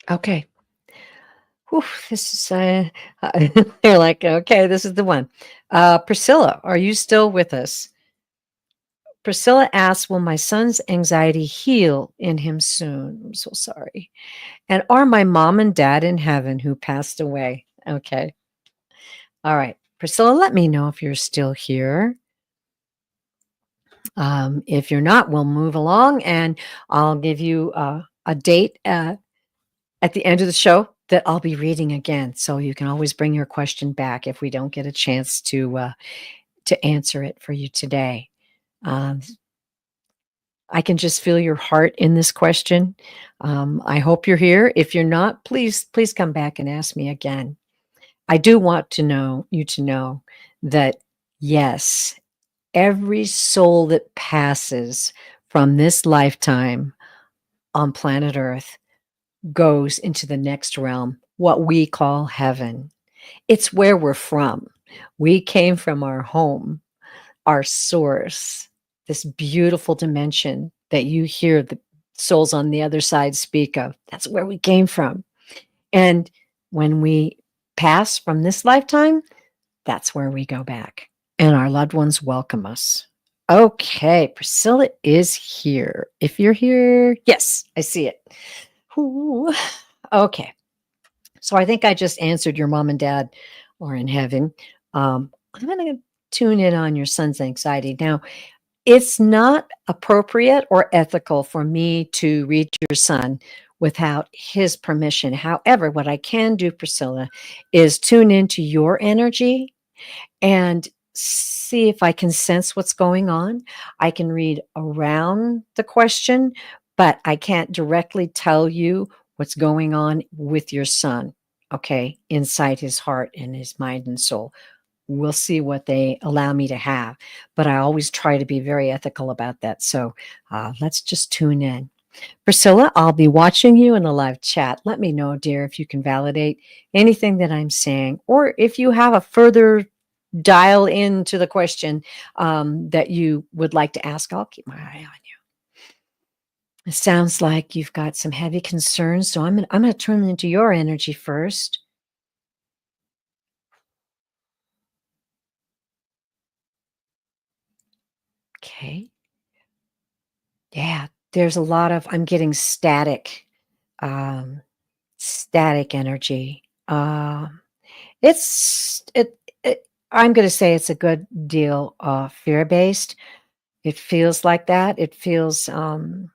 Okay. Whew, this is, they're like, okay, this is the one. Priscilla, are you still with us? Priscilla asks, will my son's anxiety heal in him soon? I'm so sorry. And are my mom and dad in heaven who passed away? Okay. All right. Priscilla, let me know if you're still here. If you're not, we'll move along and I'll give you a date at the end of the show that I'll be reading again. So you can always bring your question back if we don't get a chance to answer it for you today. Um, I can just feel your heart in this question. I hope you're here. If you're not, please come back and ask me again. I do want to know you to know that yes, every soul that passes from this lifetime on planet Earth goes into the next realm, what we call heaven. It's where we're from. We came from our home, our source, this beautiful dimension that you hear the souls on the other side speak of. That's where we came from. And when we pass from this lifetime, that's where we go back. And our loved ones welcome us. Okay, Priscilla is here. If you're here, yes, I see it. Ooh. Okay. So I think I just answered your mom and dad are in heaven. I'm going to tune in on your son's anxiety. Now, it's not appropriate or ethical for me to read your son without his permission. However, what I can do, Priscilla, is tune into your energy and see if I can sense what's going on. I can read around the question, but I can't directly tell you what's going on with your son, okay, inside his heart and his mind and soul. We'll see what they allow me to have, but I always try to be very ethical about that. So let's just tune in. Priscilla, I'll be watching you in the live chat. Let me know, dear, if you can validate anything that I'm saying, or if you have a further dial into the question that you would like to ask. I'll keep my eye on you. It sounds like you've got some heavy concerns, so I'm going to turn into your energy first. Okay. Yeah, there's a lot of I'm getting um, static energy. It's it I'm gonna say it's a good deal, fear-based. It feels like that. It feels, I'm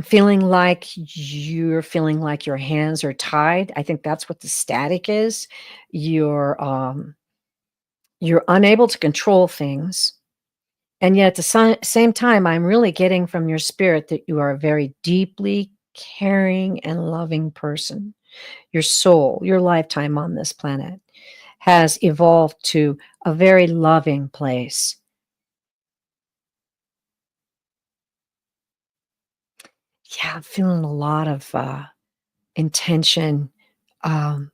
feeling like you're feeling like your hands are tied. I think that's what the static is. You're, you're unable to control things, and yet at the same time, I'm really getting from your spirit that you are a very deeply caring and loving person. Your soul, your lifetime on this planet has evolved to a very loving place. Yeah, I'm feeling a lot of intention, um,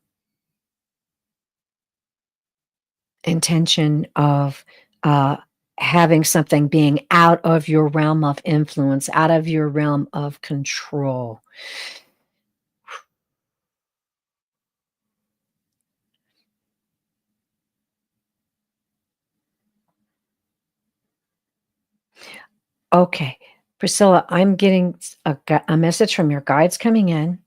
intention of uh, having something being out of your realm of influence, out of your realm of control. Okay, Priscilla, I'm getting a message from your guides coming in.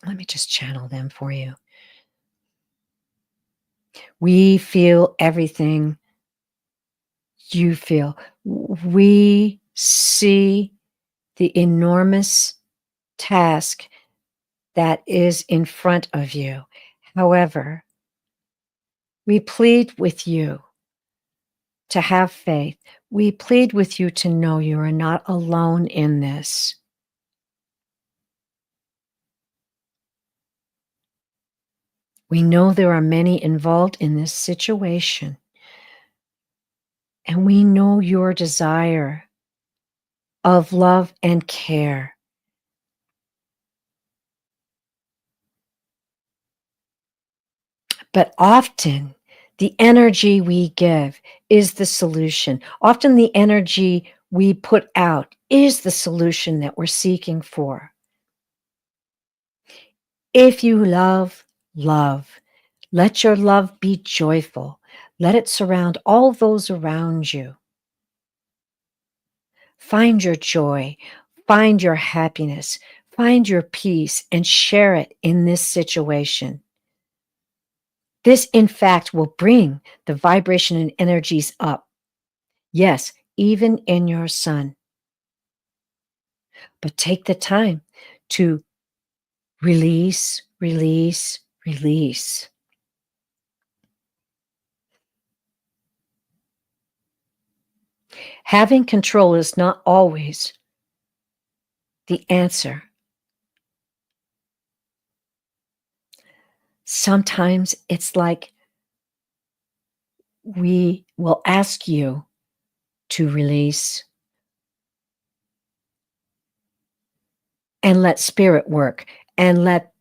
Let me just channel them for you. We feel everything you feel. We see the enormous task that is in front of you. However, we plead with you to have faith. We plead with you to know you are not alone in this. We know there are many involved in this situation, and we know your desire of love and care. But often, the energy we give is the solution. Often, the energy we put out is the solution that we're seeking for. If you love, love. Let your love be joyful. Let it surround all those around you. Find your joy, find your happiness, find your peace, and share it in this situation. This, in fact, will bring the vibration and energies up. Yes, even in your sun. But take the time to release, release, release. Having control is not always the answer. Sometimes it's like we will ask you to release and let spirit work and let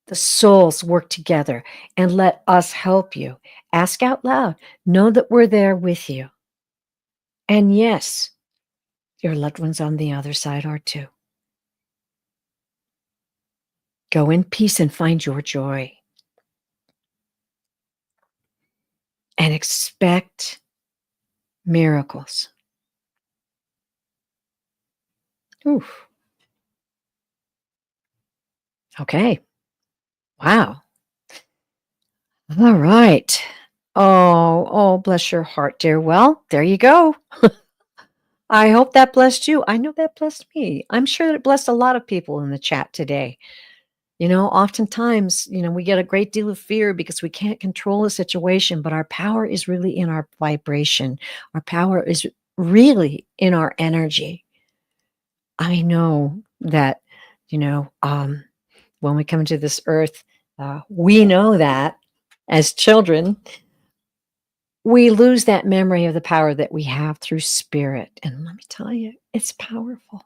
the souls work together and let us help you. Ask out loud. Know that we're there with you. And yes, your loved ones on the other side are too. Go in peace and find your joy. And expect miracles. Oof. Okay. Wow. All right. Oh, bless your heart, dear. Well, there you go. I hope that blessed you. I know that blessed me. I'm sure that it blessed a lot of people in the chat today. Oftentimes, we get a great deal of fear because we can't control a situation, but our power is really in our vibration. Our power is really in our energy. I know that, when we come to this earth, we know that as children, we lose that memory of the power that we have through spirit. And let me tell you, it's powerful.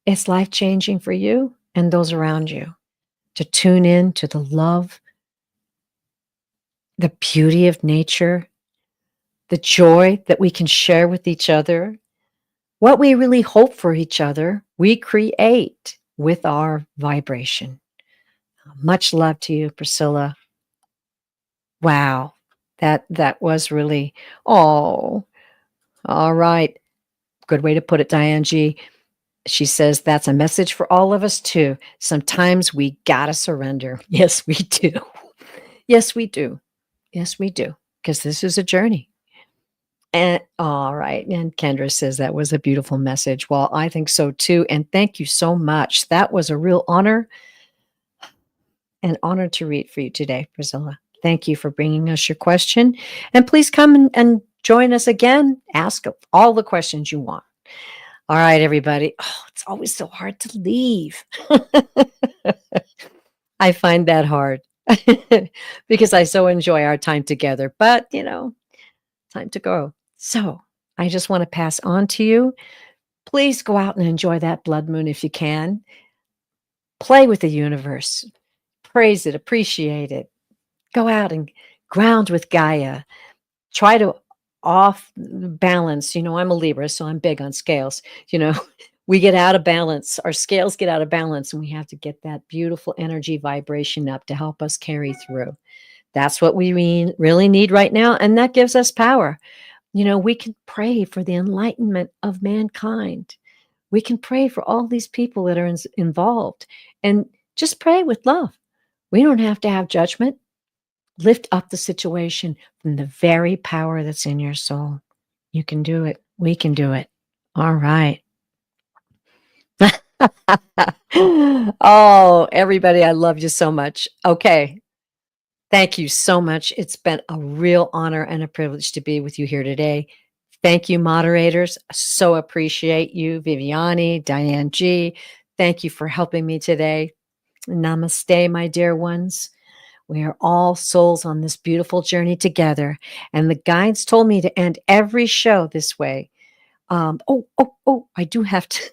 It's life changing for you and those around you to tune in to the love, the beauty of nature, the joy that we can share with each other, what we really hope for each other, we create with our vibration. Much love to you, Priscilla. Wow. That was really, oh, all right. Good way to put it, Diane G. She says that's a message for all of us too. Sometimes we gotta surrender. Yes, we do. Yes, we do. Yes, we do. Because this is a journey. And all right. And Kendra says that was a beautiful message. Well, I think so too. And thank you so much. That was a real honor. An honor to read for you today, Priscilla. Thank you for bringing us your question. And please come and join us again. Ask all the questions you want. All right, everybody. Oh, it's always so hard to leave. I find that hard because I so enjoy our time together. But, time to go. So I just want to pass on to you. Please go out and enjoy that blood moon if you can. Play with the universe. Praise it, appreciate it. Go out and ground with Gaia. Try to off balance. I'm a Libra, so I'm big on scales. We get out of balance. Our scales get out of balance, and we have to get that beautiful energy vibration up to help us carry through. That's what we really need right now, and that gives us power. We can pray for the enlightenment of mankind. We can pray for all these people that are involved, and just pray with love. We don't have to have judgment. Lift up the situation from the very power that's in your soul. You can do it. We can do it. All right. Oh, everybody, I love you so much. Okay. Thank you so much. It's been a real honor and a privilege to be with you here today. Thank you, moderators. So appreciate you, Viviani, Diane G. Thank you for helping me today. Namaste, my dear ones. We are all souls on this beautiful journey together. And the guides told me to end every show this way. I do have to.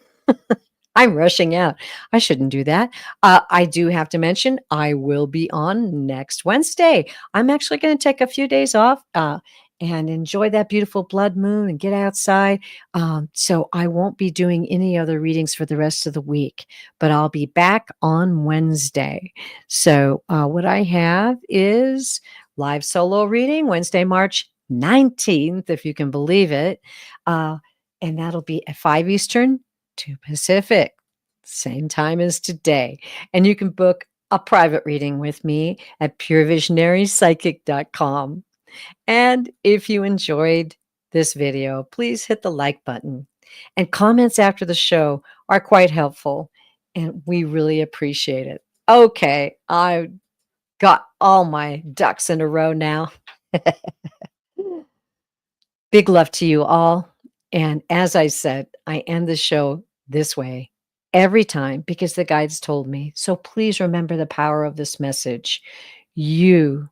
I'm rushing out. I shouldn't do that. I do have to mention I will be on next Wednesday. I'm actually going to take a few days off and enjoy that beautiful blood moon and get outside. So I won't be doing any other readings for the rest of the week, but I'll be back on Wednesday. So what I have is live solo reading Wednesday, March 19th, if you can believe it. And that'll be at 5 Eastern, 2 Pacific, same time as today. And you can book a private reading with me at purevisionarypsychic.com. And if you enjoyed this video, please hit the like button. And comments after the show are quite helpful, and we really appreciate it. Okay, I got all my ducks in a row now. Big love to you all. And as I said, I end the show this way every time because the guides told me. So please remember the power of this message. You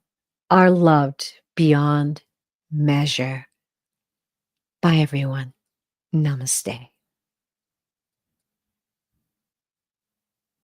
are loved beyond measure. Bye, everyone. Namaste.